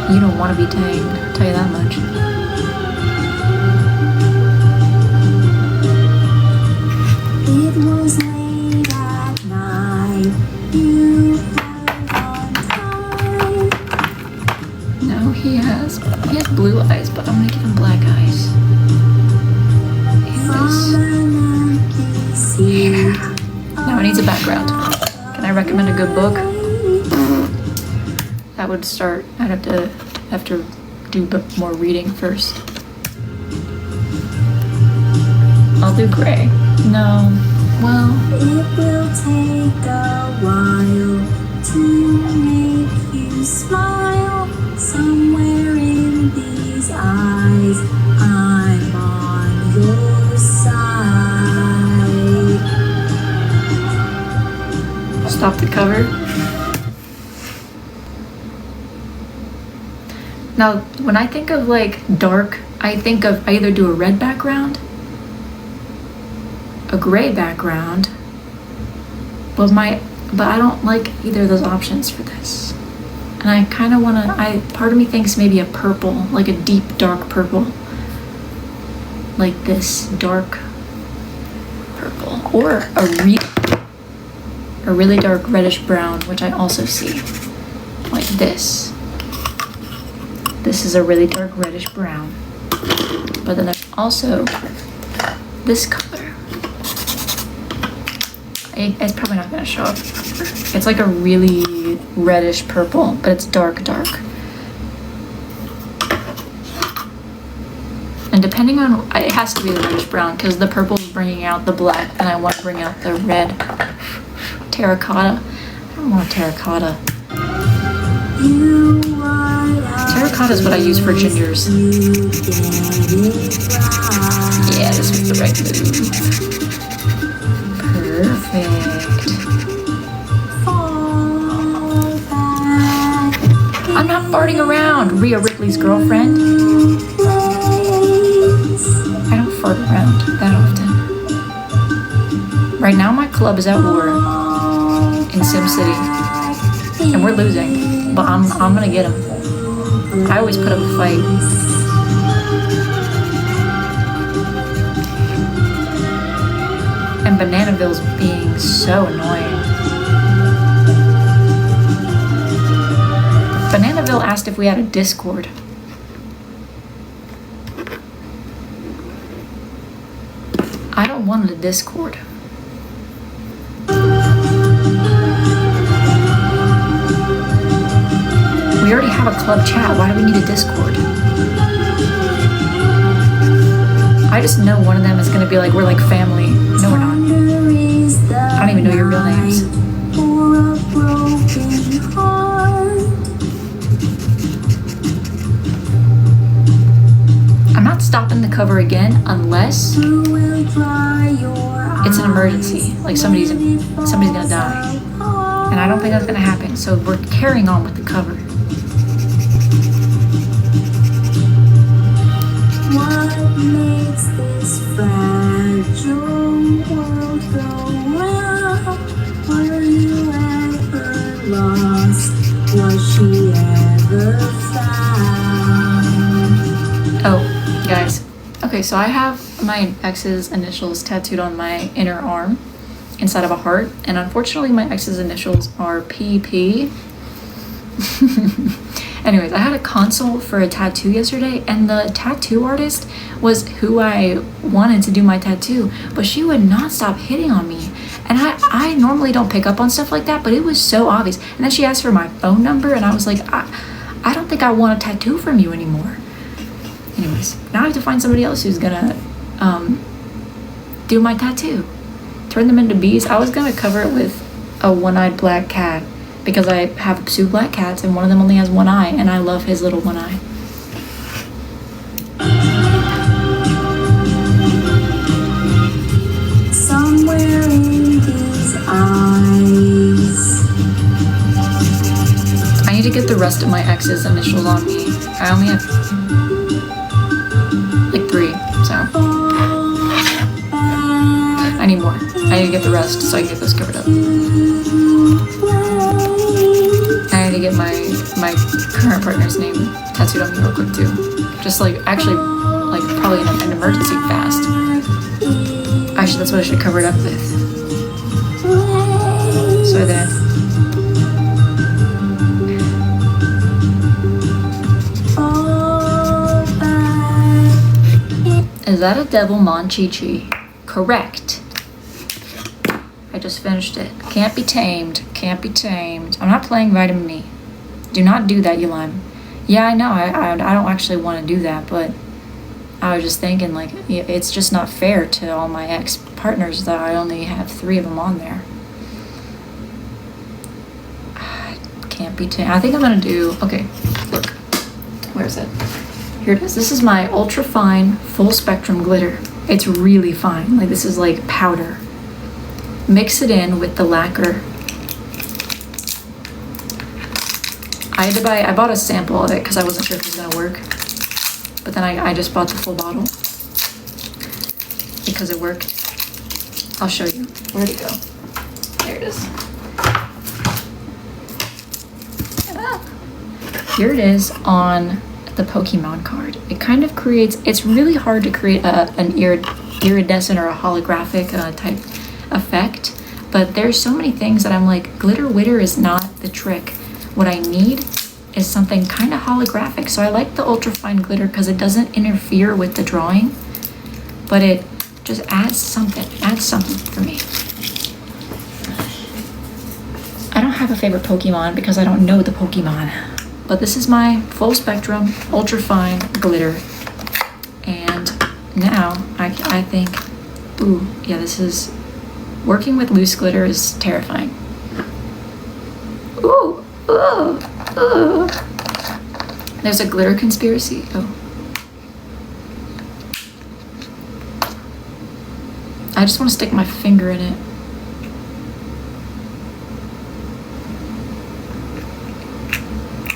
You don't want to be tamed, I'll tell you that much. It was late at night. You held on tight. No, he has blue eyes, but I'm gonna give him black eyes. Yeah. Now it needs a background. Can I recommend a good book? That would start. I'd have to do more reading first. I'll do gray. No. Well. It will take a while to make you smile. Somewhere in these eyes, I'm on your side. Stop the cover. Now, when I think of like dark, I think of I either do a red background, a gray background, but I don't like either of those options for this. And I kind of want to, part of me thinks maybe a purple, like a deep dark purple, like this dark purple, or a really dark reddish brown, which I also see, like this. This is a really dark reddish brown. But then there's also this color. It's probably not gonna show up. It's like a really reddish purple, but it's dark. And depending on, it has to be the reddish brown because the purple is bringing out the black and I want to bring out the red terracotta. I don't want terracotta. Terracotta is what I use for gingers. Yeah, this was the right move. Perfect. I'm not farting around, Rhea Ripley's girlfriend. I don't fart around that often. Right now my club is at war in SimCity. And we're losing, but I'm gonna get him. I always put up a fight. And Bananaville's being so annoying. Will asked if we had a Discord. I don't want a Discord. We already have a club chat. Why do we need a Discord? I just know one of them is gonna be like, we're like family. No, we're not. I don't even know your real names. I'm not stopping the cover again unless it's an emergency. Like somebody's gonna die. And I don't think that's gonna happen. So we're carrying on with the cover. What makes this fragile world go round? Were you ever lost? Was she ever found? Oh, guys. Okay, so I have my ex's initials tattooed on my inner arm inside of a heart, and unfortunately my ex's initials are PP. Anyways, I had a consult for a tattoo yesterday, and the tattoo artist was who I wanted to do my tattoo, but she would not stop hitting on me. And I normally don't pick up on stuff like that, but it was so obvious. And then she asked for my phone number, and I was like, I don't think I want a tattoo from you anymore. Anyways, now I have to find somebody else who's gonna do my tattoo. Turn them into bees. I was gonna cover it with a one-eyed black cat, because I have two black cats and one of them only has one eye, and I love his little one eye. Somewhere in his eyes. I need to get the rest of my ex's initials on me. I only have like 3, so I need more. I need to get the rest so I can get this covered up. I need to get my current partner's name tattooed on me real quick too. Just like, actually, like probably in an emergency fast. Actually, that's what I should cover it up with. So that. Is that a devil Monchichi? Correct. I just finished it. Can't be tamed. Can't be tamed. I'm not playing Vitamin E. Do not do that, Ylime. Yeah, I know. I don't actually want to do that, but I was just thinking, like, it's just not fair to all my ex-partners that I only have 3 of them on there. Can't be tamed. I think I'm gonna do. Okay, look. Where is it? Here it is. This is my ultra fine full spectrum glitter. It's really fine. Like, this is like powder. Mix it in with the lacquer. I bought a sample of it because I wasn't sure if it was gonna work. But then I just bought the full bottle because it worked. I'll show you. Where'd it go? There it is. Here it is on the Pokemon card. It kind of creates, it's really hard to create an iridescent or a holographic type effect, but there's so many things that I'm like, glitter witter is not the trick. What I need is something kind of holographic. So I like the ultra fine glitter because it doesn't interfere with the drawing, but it just adds something for me. I don't have a favorite Pokemon because I don't know the Pokemon, but this is my full spectrum ultra fine glitter, and now I think, ooh, yeah, this is, working with loose glitter is terrifying. Ooh, ooh, ooh. There's a glitter conspiracy. Oh. I just want to stick my finger in it.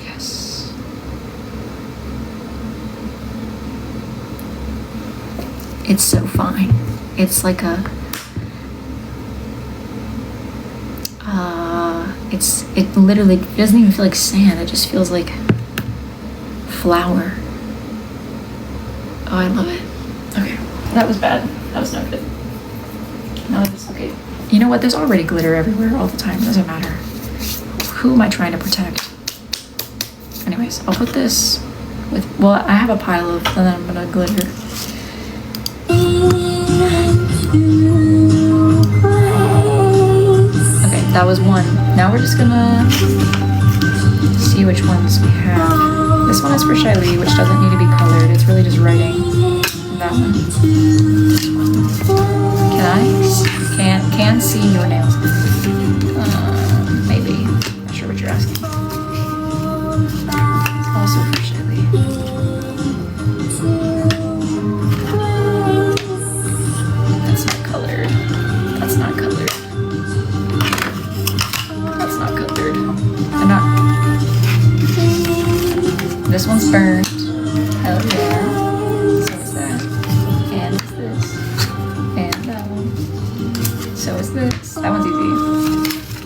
Yes. It's so fine. It's like a it literally doesn't even feel like sand. It just feels like flour. Oh, I love it. Okay, that was bad. That was not good. No, it's okay. You know what? There's already glitter everywhere all the time. It doesn't matter. Who am I trying to protect? Anyways, I'll put this with, well, I have a pile of, and then I'm gonna glitter. Okay, that was one. Now we're just gonna see which ones we have. This one is for Shiley, which doesn't need to be colored. It's really just writing. That one. Can see your nails. Maybe. Not sure what you're asking. It's also for Shiley. That's not colored. That's not colored. That's not colored. They're not. This one's burned. Hell yeah. So is that. And it's this. And that one. So is this. That one's easy.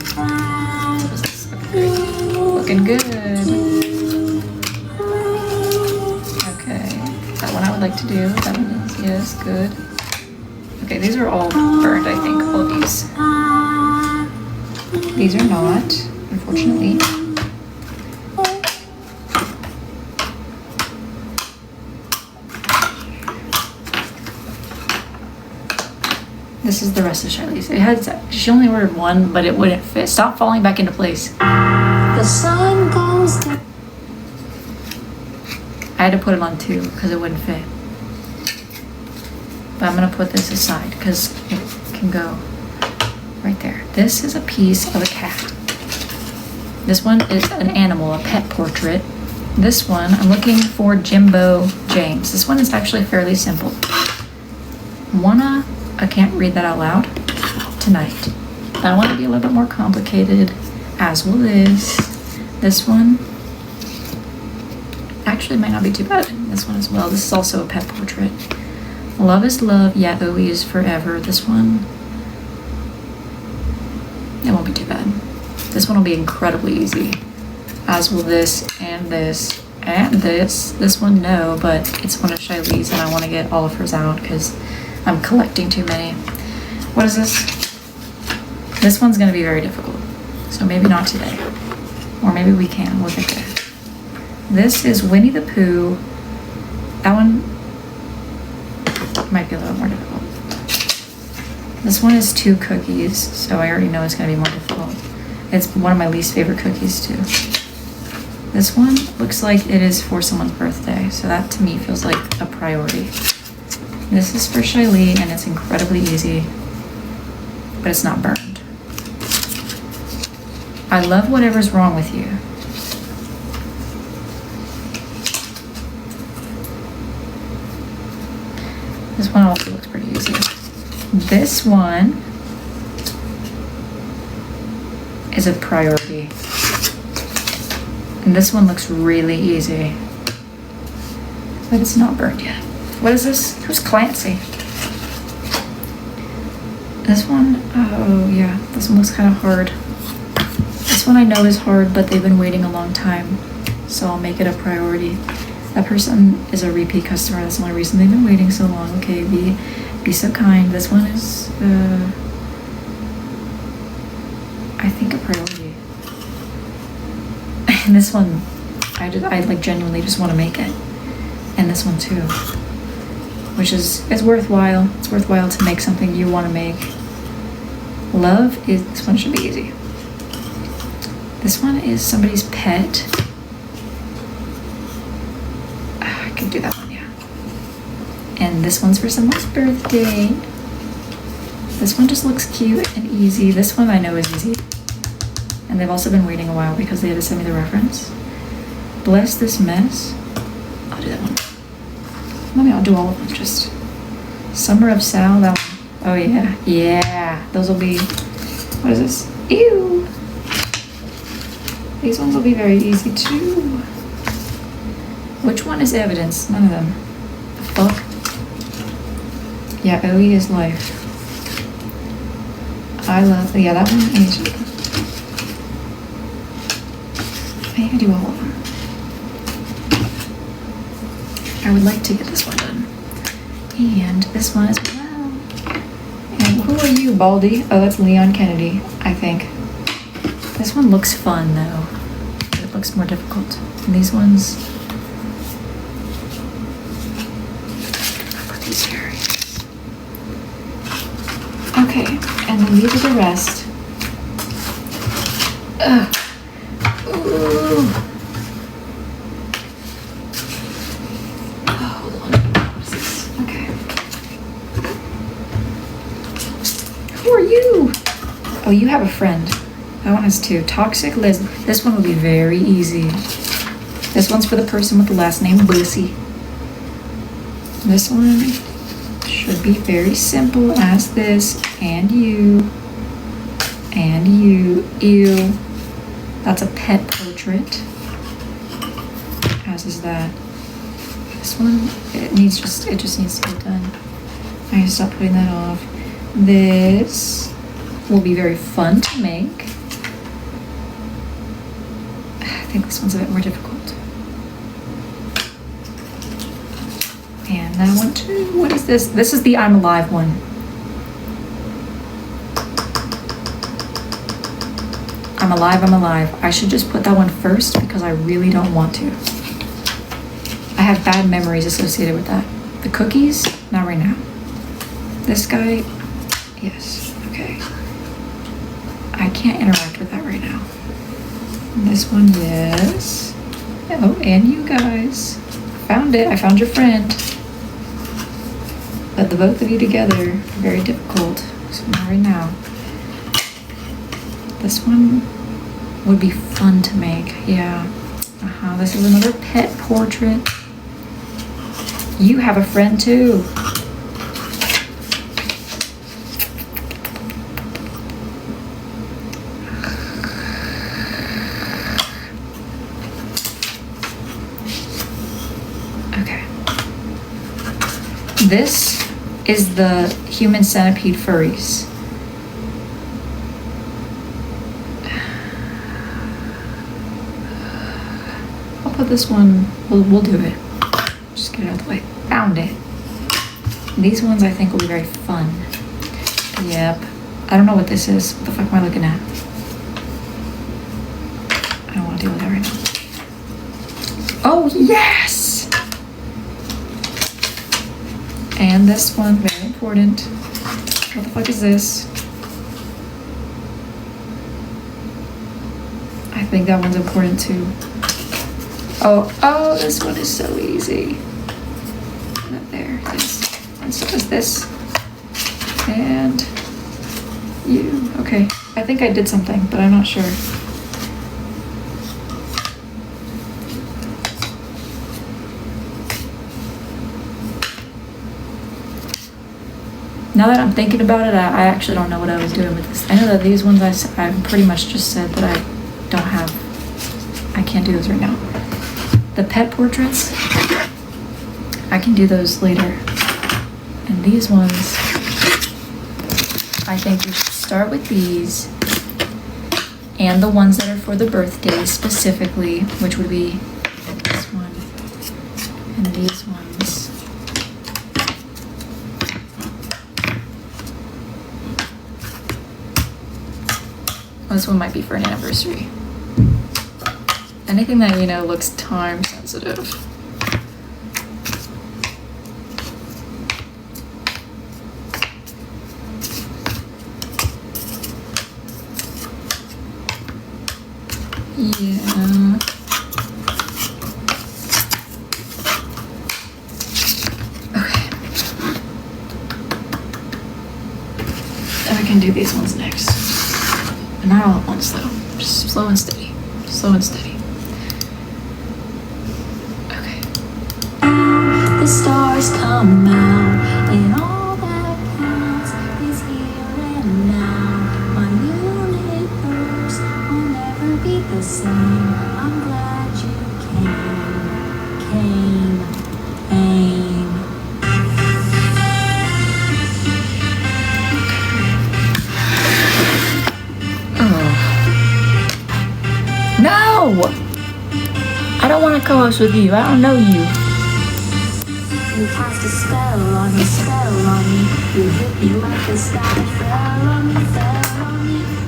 So is this. Okay. Looking good. Okay. That one I would like to do. That one is, yes, good. Okay, these are all burned, I think. All of these. These are not, unfortunately. This is the rest of Shiley's. It has, she only ordered one, but it wouldn't fit. Stop falling back into place. The sun goes down. I had to put it on two because it wouldn't fit. But I'm gonna put this aside because it can go right there. This is a piece of a cat. This one is an animal, a pet portrait. This one, I'm looking for Jimbo James. This one is actually fairly simple. I can't read that out loud tonight. I want to be a little bit more complicated, as will this. This one actually might not be too bad. This one as well. This is also a pet portrait. Love is love, yeah, Owie is forever. This one, it won't be too bad. This one will be incredibly easy, as will this and this and this. This one, no, but it's one of Shiley's and I want to get all of hers out because I'm collecting too many. What is this? This one's gonna be very difficult. So maybe not today. Or maybe we can, we'll get there. This is Winnie the Pooh. That one might be a little more difficult. This one is 2 cookies, so I already know it's gonna be more difficult. It's one of my least favorite cookies too. This one looks like it is for someone's birthday, so that to me feels like a priority. This is for Shiley and it's incredibly easy, but it's not burned. I love whatever's wrong with you. This one also looks pretty easy. This one is a priority. And this one looks really easy, but it's not burned yet. What is this? Who's Clancy? This one, oh yeah, this one looks kind of hard. This one I know is hard, but they've been waiting a long time, so I'll make it a priority. That person is a repeat customer. That's the only reason they've been waiting so long. Okay, be so kind. This one is, I think a priority. And this one, I like genuinely just want to make it. And this one too. Which is, it's worthwhile. It's worthwhile to make something you want to make. Love is, this one should be easy. This one is somebody's pet. I could do that one, yeah. And this one's for someone's birthday. This one just looks cute and easy. This one I know is easy. And they've also been waiting a while because they had to send me the reference. Bless this mess. I'll do that one. Maybe I'll do all of them. Just Summer of Sal. That one. Oh yeah, yeah. Those will be. What is this? Ew. These ones will be very easy too. Which one is evidence? None of them. The fuck. Yeah, Owie is life. I love. Yeah, that one is. I need to do all of them. I would like to get this one done. And this one as well. And who are you, Baldy? Oh, that's Leon Kennedy, I think. This one looks fun, though. It looks more difficult. And these ones, I'll put these here. Okay, and then these are the rest. Ugh. Ooh. Oh, hold on. What is this? Okay. Who are you? Oh, you have a friend. That one has two. Toxic Liz. This one will be very easy. This one's for the person with the last name Bussy. This one should be very simple as this. And you. And you. Ew. That's a pet portrait. As is that. This one, it just needs to get done. I need to stop putting that off. This will be very fun to make. I think this one's a bit more difficult. And that one too. What is this? This is the I'm Alive one. I'm alive, I'm alive. I should just put that one first because I really don't want to. I have bad memories associated with that. The cookies, not right now. This guy, yes, okay. I can't interact with that right now. And this one, yes. Oh, and you guys. Found it, I found your friend. But the both of you together, very difficult. So not right now. This one would be fun to make, yeah. This is another pet portrait. You have a friend too. Okay. This is the human centipede furries. Put this one, we'll do it. Just get it out of the way. Found it. These ones I think will be very fun. Yep. I don't know what this is. What the fuck am I looking at? I don't want to deal with that right now. Oh, yes! And this one, very important. What the fuck is this? I think that one's important too. Oh, this one is so easy. Not there, this. And so is this. And you, okay. I think I did something, but I'm not sure. Now that I'm thinking about it, I actually don't know what I was doing with this. I know that these ones I pretty much just said that I can't do those right now. The pet portraits, I can do those later. And these ones, I think we should start with these and the ones that are for the birthdays specifically, which would be this one and these ones. This one might be for an anniversary. Anything that, you know, looks time sensitive. Yeah. Okay. And I can do these ones next. But not all at once though. Just slow and steady. Slow and steady. The stars come out, and all that counts is here and now. My universe will never be the same. I'm glad you came. Oh. No! I don't want to co-host with you. I don't know you. You cast a spell on me, You hit me like the sky fell on me.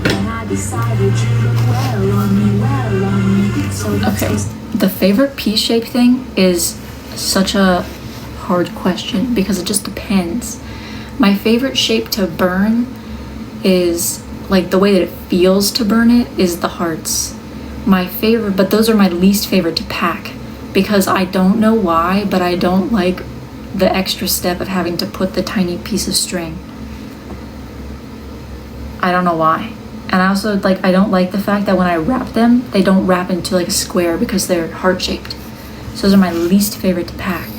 When I decided you look well on me. So the Okay, the favorite piece shape thing is such a hard question because it just depends. My favorite shape to burn is, like, the way that it feels to burn it is the hearts. My favorite, but those are my least favorite to pack because I don't know why, but I don't like the extra step of having to put the tiny piece of string. I don't know why. And I also, like, I don't like the fact that when I wrap them, they don't wrap into like a square because they're heart-shaped. So those are my least favorite to pack.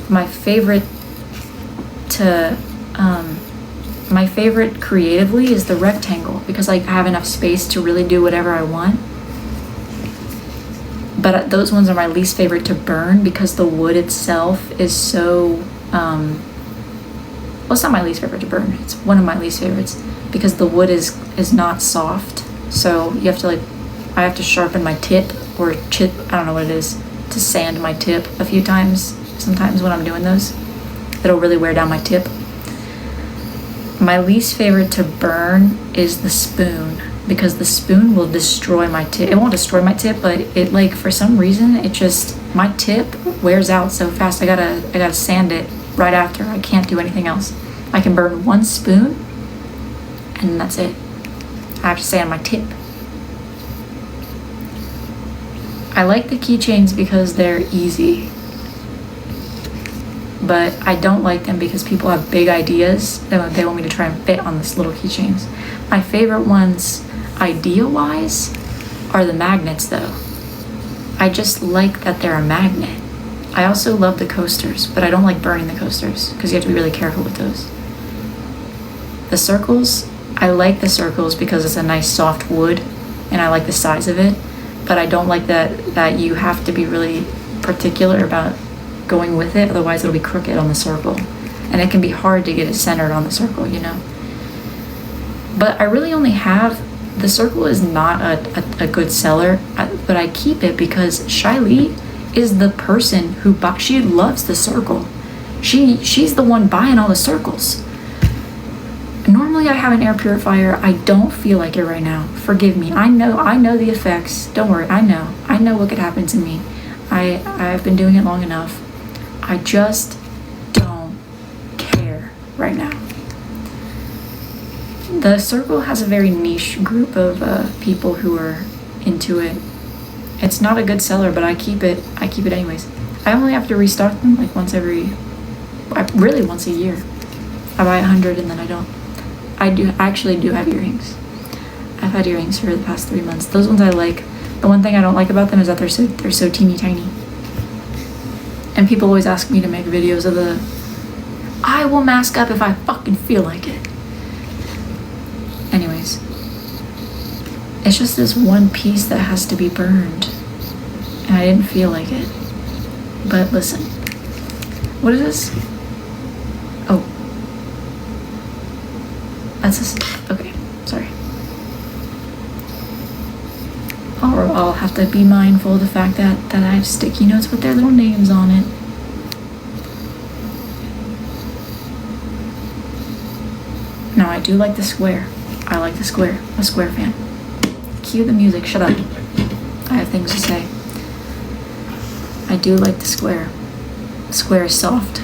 My favorite creatively is the rectangle because I have enough space to really do whatever I want. But those ones are my least favorite to burn because the wood itself is so, well, it's not my least favorite to burn. It's one of my least favorites because the wood is not soft. So you have to, like, I have to sharpen my tip or chip, I don't know what it is, to sand my tip a few times. Sometimes when I'm doing those, it'll really wear down my tip. My least favorite to burn is the spoon because the spoon will destroy my tip. It won't destroy my tip, but it, like, for some reason, it just, my tip wears out so fast. I gotta sand it right after. I can't do anything else. I can burn one spoon and that's it. I have to sand my tip. I like the keychains because they're easy. But I don't like them because people have big ideas that they want me to try and fit on this little keychains. My favorite ones, idea-wise, are the magnets though. I just like that they're a magnet. I also love the coasters, but I don't like burning the coasters because you have to be really careful with those. The circles, I like the circles because it's a nice soft wood and I like the size of it, but I don't like that you have to be really particular about going with it, otherwise it'll be crooked on the circle and it can be hard to get it centered on the circle, you know. But I really only have, the circle is not a good seller, but I keep it because Shiley is the person who she loves the circle. She's the one buying all the circles. Normally I have an air purifier. I don't feel like it right now, forgive me. I know the effects, don't worry. I know what could happen to me. I've been doing it long enough. I just don't care right now. The circle has a very niche group of people who are into it. It's not a good seller, but I keep it anyways. I only have to restock them like once a year. I buy 100 and then I don't. I actually do have earrings. I've had earrings for the past 3 months. Those ones I like. The one thing I don't like about them is that they're so teeny tiny. And people always ask me to make videos of the, I will mask up if I fucking feel like it. Anyways, it's just this one piece that has to be burned. And I didn't feel like it. But listen, what is this? Oh. That's this, okay, sorry. I'll have to be mindful of the fact that I have sticky notes with their little names on it. Now I do like the square. I like the square. I'm a square fan. Cue the music, shut up. I have things to say. I do like the square. The square is soft.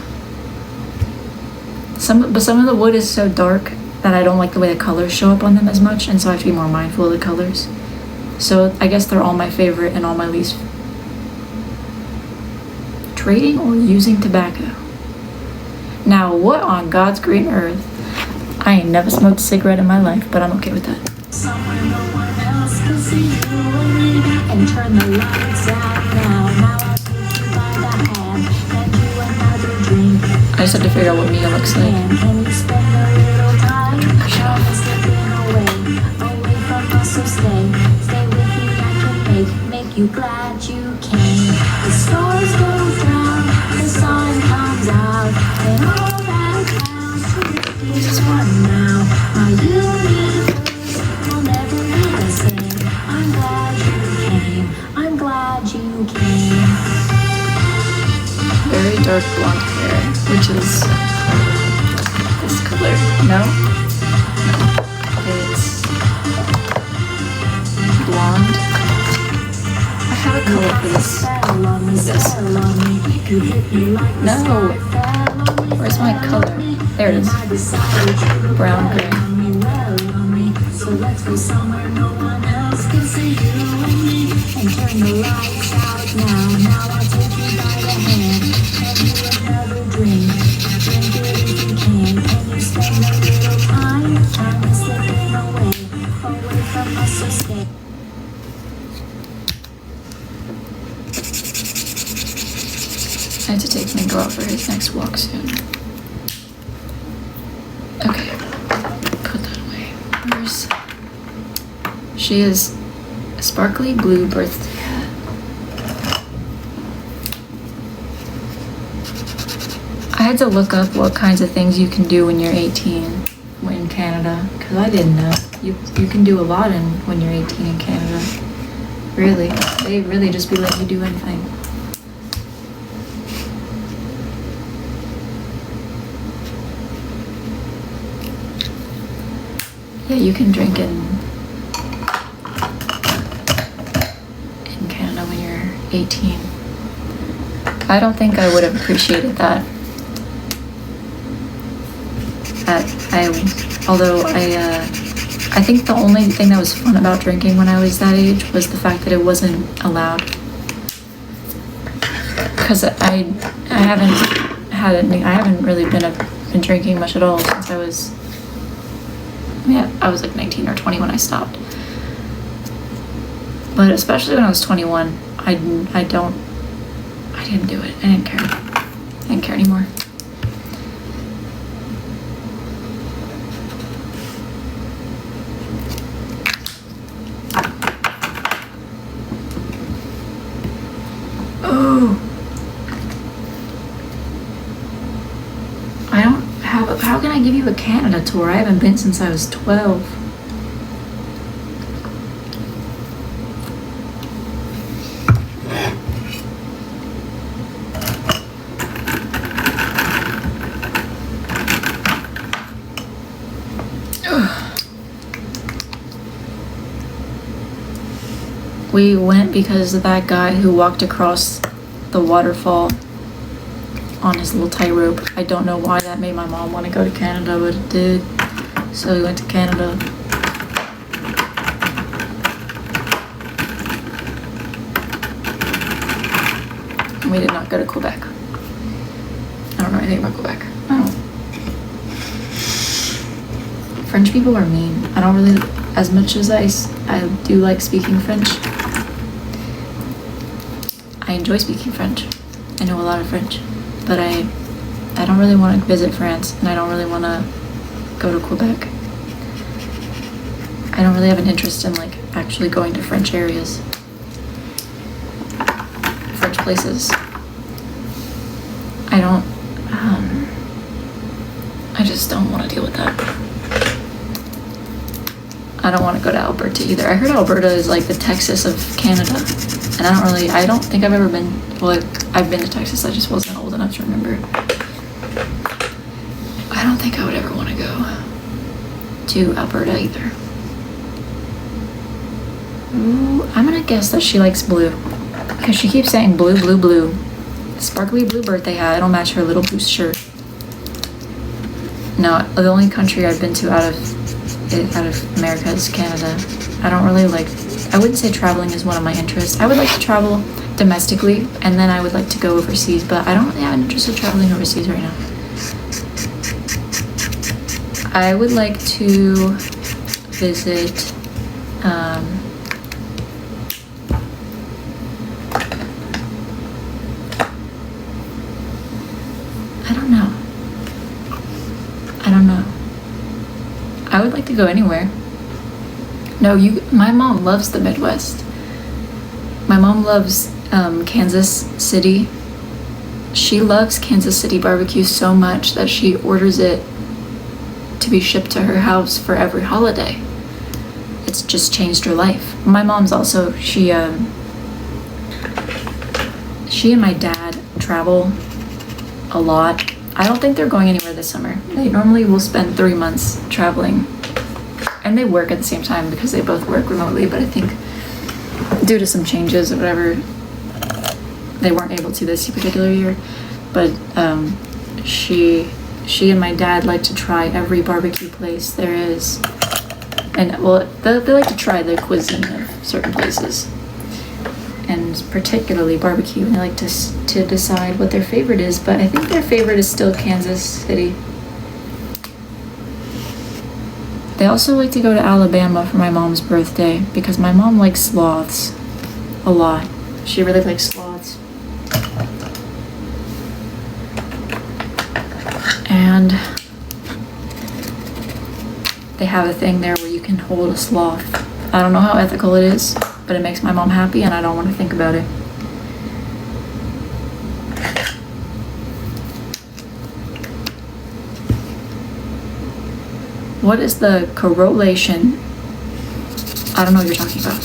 But some of the wood is so dark that I don't like the way the colors show up on them as much, and so I have to be more mindful of the colors. So I guess they're all my favorite and all my least. Trading or using tobacco? Now what on God's green earth? I ain't never smoked a cigarette in my life, but I'm okay with that. Somewhere no one else can see you and turn the lights out now. Now I take you by the hand and do another drink. I just have to figure out what Mia looks like. And you spend a little time slipping away from us, so stay with me. I can make you glad you came. The stars go down, the sun comes out, and all that counts to this one now. My universe will never be the same. I'm glad you came. I'm glad you came. Very dark blonde hair, which is this color. No? It's blonde. I have a color for this. No. Where's my color? There it is. Brown gray. So let's go somewhere no one else can see you and me, and turn the lights out now. Now I'll take you by the hand, have you another drink. Drink it if you can. Can you spend a little time? Time is slipping away from us, so stay. I have to take Mingo out for his next walk soon. Okay, put that away. Where's... She is a sparkly blue birthday hat. I had to look up what kinds of things you can do when you're 18 in Canada, because I didn't know. You can do a lot when you're 18 in Canada. Really, they really just be letting you do anything. Yeah, you can drink in Canada when you're 18. I don't think I would have appreciated that. I think the only thing that was fun about drinking when I was that age was the fact that it wasn't allowed. Because I haven't really been drinking much at all since I was. Yeah, I was like 19 or 20 when I stopped. But especially when I was 21, I didn't do it. I didn't care. I didn't care anymore. Oh. How can I give you a Canada tour? I haven't been since I was 12. Ugh. We went because of that guy who walked across the waterfall on his little tightrope. I don't know why that made my mom want to go to Canada, but it did. So we went to Canada. And we did not go to Quebec. I don't know anything about Quebec. I don't. French people are mean. I don't really, as much as I do like speaking French. I enjoy speaking French. I know a lot of French. But I don't really want to visit France, and I don't really want to go to Quebec. I don't really have an interest in like actually going to French areas, French places. I just don't want to deal with that. I don't want to go to Alberta either. I heard Alberta is like the Texas of Canada, and I don't think I've ever been, well, I've been to Texas, I just wasn't old enough to remember. I don't think I would ever want to go to Alberta either. Ooh, I'm gonna guess that she likes blue, because she keeps saying blue, blue, blue. Sparkly blue birthday hat, it'll match her little blue shirt. No, the only country I've been to out of America is Canada. I wouldn't say traveling is one of my interests. I would like to travel domestically, and then I would like to go overseas, but I don't really have an interest in traveling overseas right now. I would like to visit I don't know. I would like to go anywhere. No, my mom loves the Midwest. My mom loves Kansas City. She loves Kansas City barbecue so much that she orders it to be shipped to her house for every holiday. It's just changed her life. My mom's also, she and my dad travel a lot. I don't think they're going anywhere this summer. They normally will spend 3 months traveling, and they work at the same time because they both work remotely, but I think due to some changes or whatever, they weren't able to this particular year. But she and my dad like to try every barbecue place there is. And well, they like to try the cuisine of certain places, and particularly barbecue. And they like to decide what their favorite is. But I think their favorite is still Kansas City. They also like to go to Alabama for my mom's birthday because my mom likes sloths a lot. She really likes sloths. And they have a thing there where you can hold a sloth. I don't know how ethical it is, but it makes my mom happy and I don't want to think about it. What is the correlation? I don't know what you're talking about.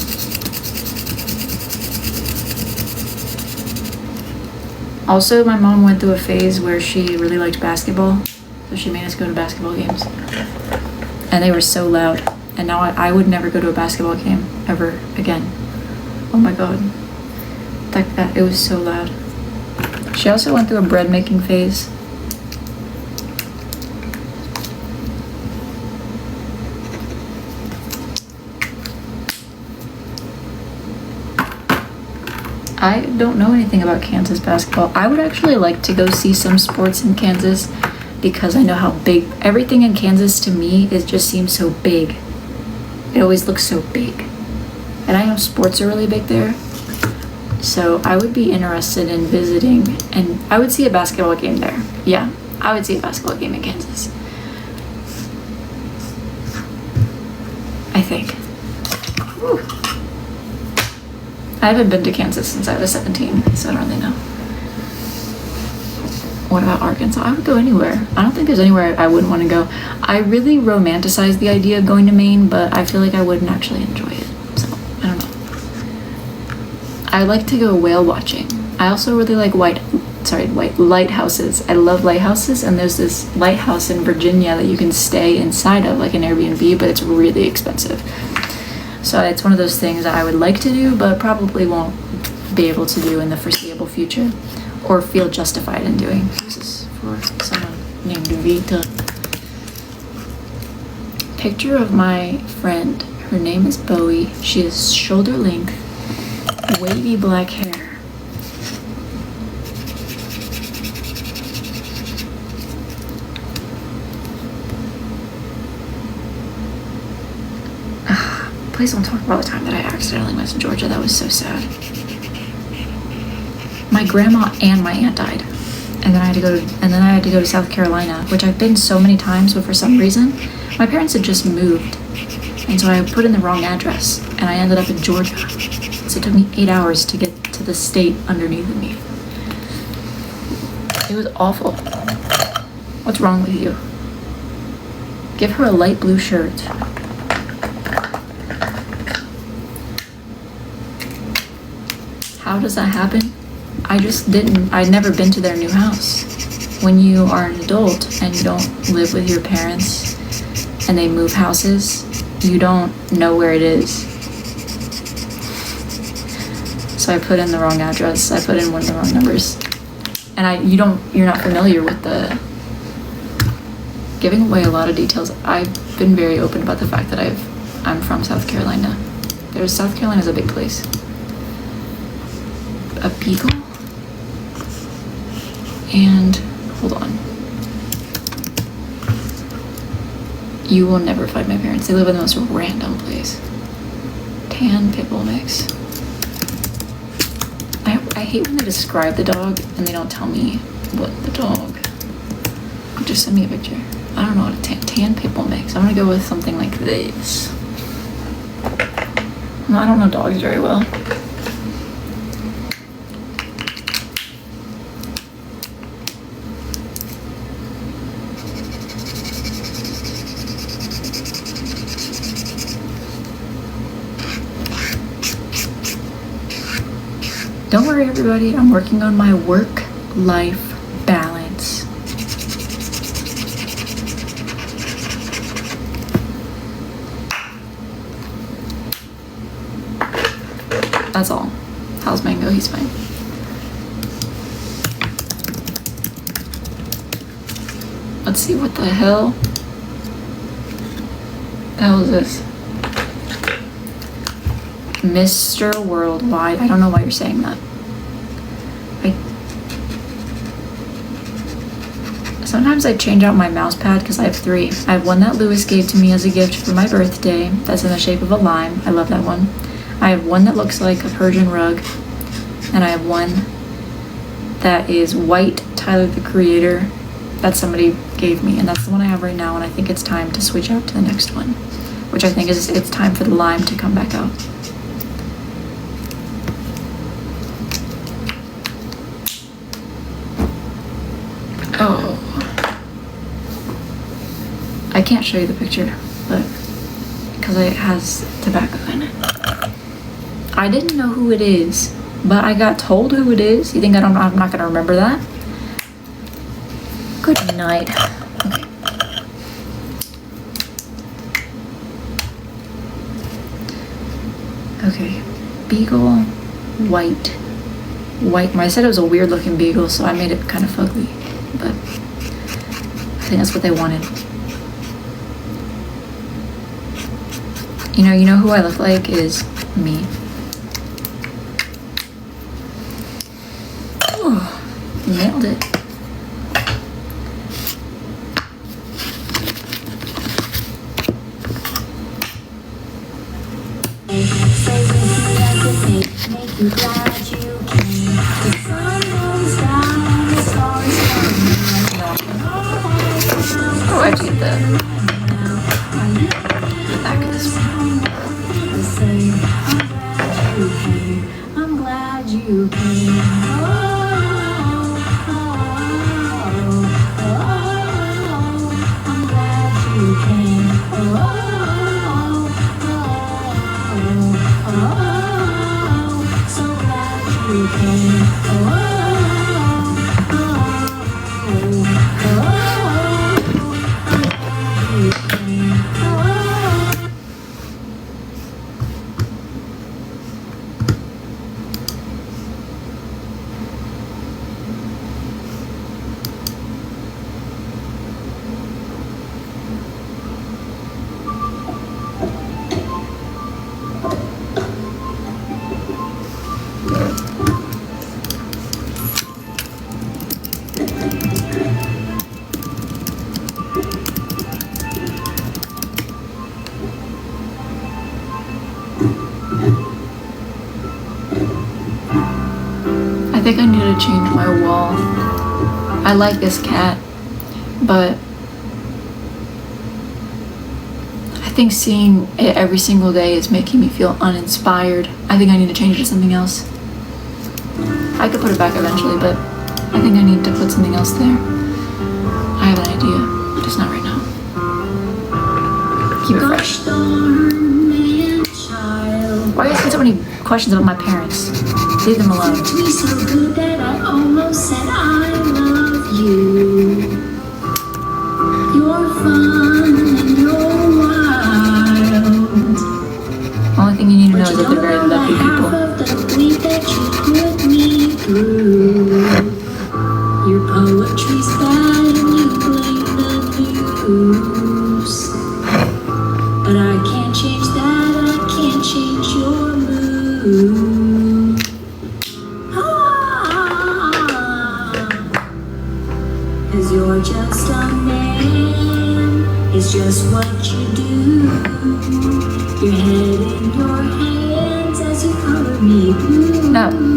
Also, my mom went through a phase where she really liked basketball, so she made us go to basketball games. And they were so loud. And now I would never go to a basketball game ever again. Oh my god. It was so loud. She also went through a bread making phase. I don't know anything about Kansas basketball. I would actually like to go see some sports in Kansas because I know how big everything in Kansas to me just seems so big. It always looks so big. And I know sports are really big there. So I would be interested in visiting, and I would see a basketball game there. Yeah, I would see a basketball game in Kansas. I think. Whew. I haven't been to Kansas since I was 17, so I don't really know. What about Arkansas? I would go anywhere. I don't think there's anywhere I wouldn't want to go. I really romanticize the idea of going to Maine, but I feel like I wouldn't actually enjoy it. So, I don't know. I like to go whale watching. I also really like white lighthouses. I love lighthouses, and there's this lighthouse in Virginia that you can stay inside of, like an Airbnb, but it's really expensive. So it's one of those things that I would like to do, but probably won't be able to do in the foreseeable future, or feel justified in doing. This is for someone named Vita. Picture of my friend. Her name is Bowie. She has shoulder length, wavy black hair. Please don't talk about the time that I accidentally went to Georgia. That was so sad. My grandma and my aunt died, and then I had to go to South Carolina, which I've been so many times, but for some reason, my parents had just moved, and so I put in the wrong address, and I ended up in Georgia. So it took me 8 hours to get to the state underneath of me. It was awful. What's wrong with you? Give her a light blue shirt. How does that happen? I'd never been to their new house. When you are an adult and you don't live with your parents and they move houses, you don't know where it is. So I put in the wrong address. I put in one of the wrong numbers. And you're not familiar with giving away a lot of details. I've been very open about the fact that I'm from South Carolina. South Carolina's a big place. A beagle, and hold on. You will never find my parents. They live in the most random place. Tan pit bull mix. I hate when they describe the dog and they don't tell me what the dog. Just send me a picture. I don't know what a tan pit bull mix. I'm gonna go with something like this. I don't know dogs very well. Don't worry, everybody, I'm working on my work-life balance. That's all. How's Mango? He's fine. Let's see, what the hell? The hell is this? Mr. Worldwide. I don't know why you're saying that. Sometimes I change out my mouse pad because I have 3. I have one that Lewis gave to me as a gift for my birthday. That's in the shape of a lime. I love that one. I have one that looks like a Persian rug. And I have one that is white, Tyler the Creator. That somebody gave me. And that's the one I have right now. And I think it's time to switch out to the next one. Which I think is it's time for the lime to come back out. Oh. I can't show you the picture, but because it has tobacco in it. I didn't know who it is, but I got told who it is. You think I'm not going to remember that? Good night. Okay. Beagle, white. I said it was a weird looking beagle, so I made it kind of fugly, but I think that's what they wanted. You know who I look like is me. Oh, nailed it. Oh, I did that. Back of this one. I'm glad you came. I'm glad you came. So glad you came. I think I need to change my wall. I like this cat, but I think seeing it every single day is making me feel uninspired. I think I need to change it to something else. I could put it back eventually, but I think I need to put something else there. I have an idea, just not right now. Keep it fresh. Why are you asking so many questions about my parents? Leave them alone. Me so good that I almost said I love you. You're fun and you're wild. Only thing you need to know is that they're very lovely people. The grief that you put me through. Your poetry's bad and you blame the news. But I can't change that, I can't change your mood. Cause you're just a man, it's just what you do. Your head in your hands as you cover me blue.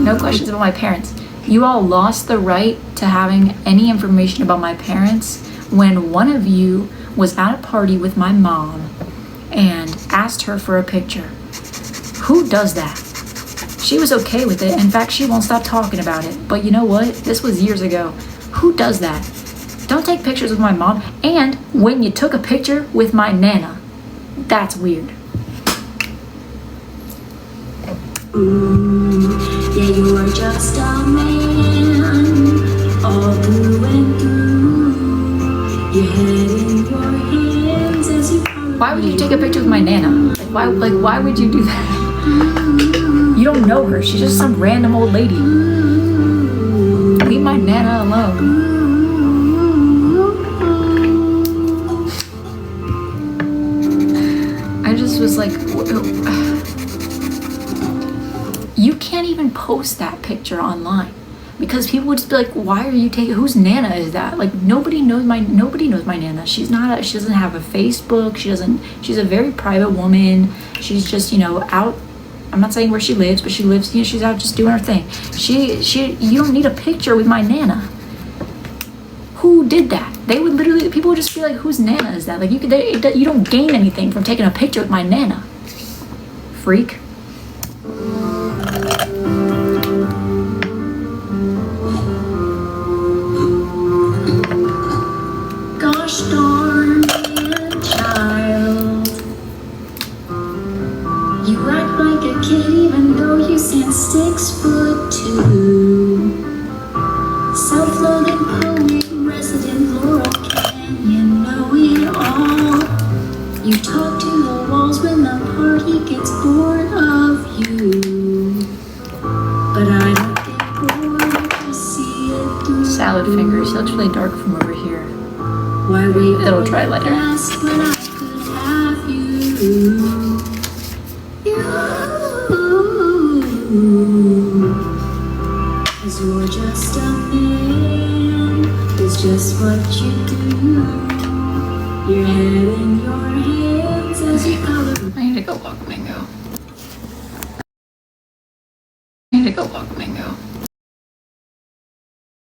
No questions about my parents. You all lost the right to having any information about my parents when one of you was at a party with my mom and asked her for a picture. Who does that? She was okay with it. In fact, she won't stop talking about it. But you know what? This was years ago. Who does that? Don't take pictures with my mom. And when you took a picture with my nana, that's weird. Yeah, you are just a man, all through and through. Your head in your hands as you. Why would you take a picture with my nana? Why would you do that? You don't know her. She's just some random old lady. Leave my Nana alone. I just was like, you can't even post that picture online because people would just be like, why are you taking, whose Nana is that? Like nobody knows my Nana. She doesn't have a Facebook. She's a very private woman. She's just, out. I'm not saying where she lives, but she lives, she's out just doing her thing. You don't need a picture with my Nana. Who did that? People would just be like, whose Nana is that? Like you don't gain anything from taking a picture with my Nana. Freak. Gosh darn it, child. You act like a kid even though you stand 6'2". Self-loathing poet, resident Laurel Canyon, know it all. You talk to the walls when the party gets bored of you. But I don't get bored if I see it through. Salad fingers. She looks really dark from over here. Why wait? It'll try later. When I could have you. Cause you're just a man. It's just what you do. Your head in your hands as you color. I need to go walk Mango. I need to go walk Mango.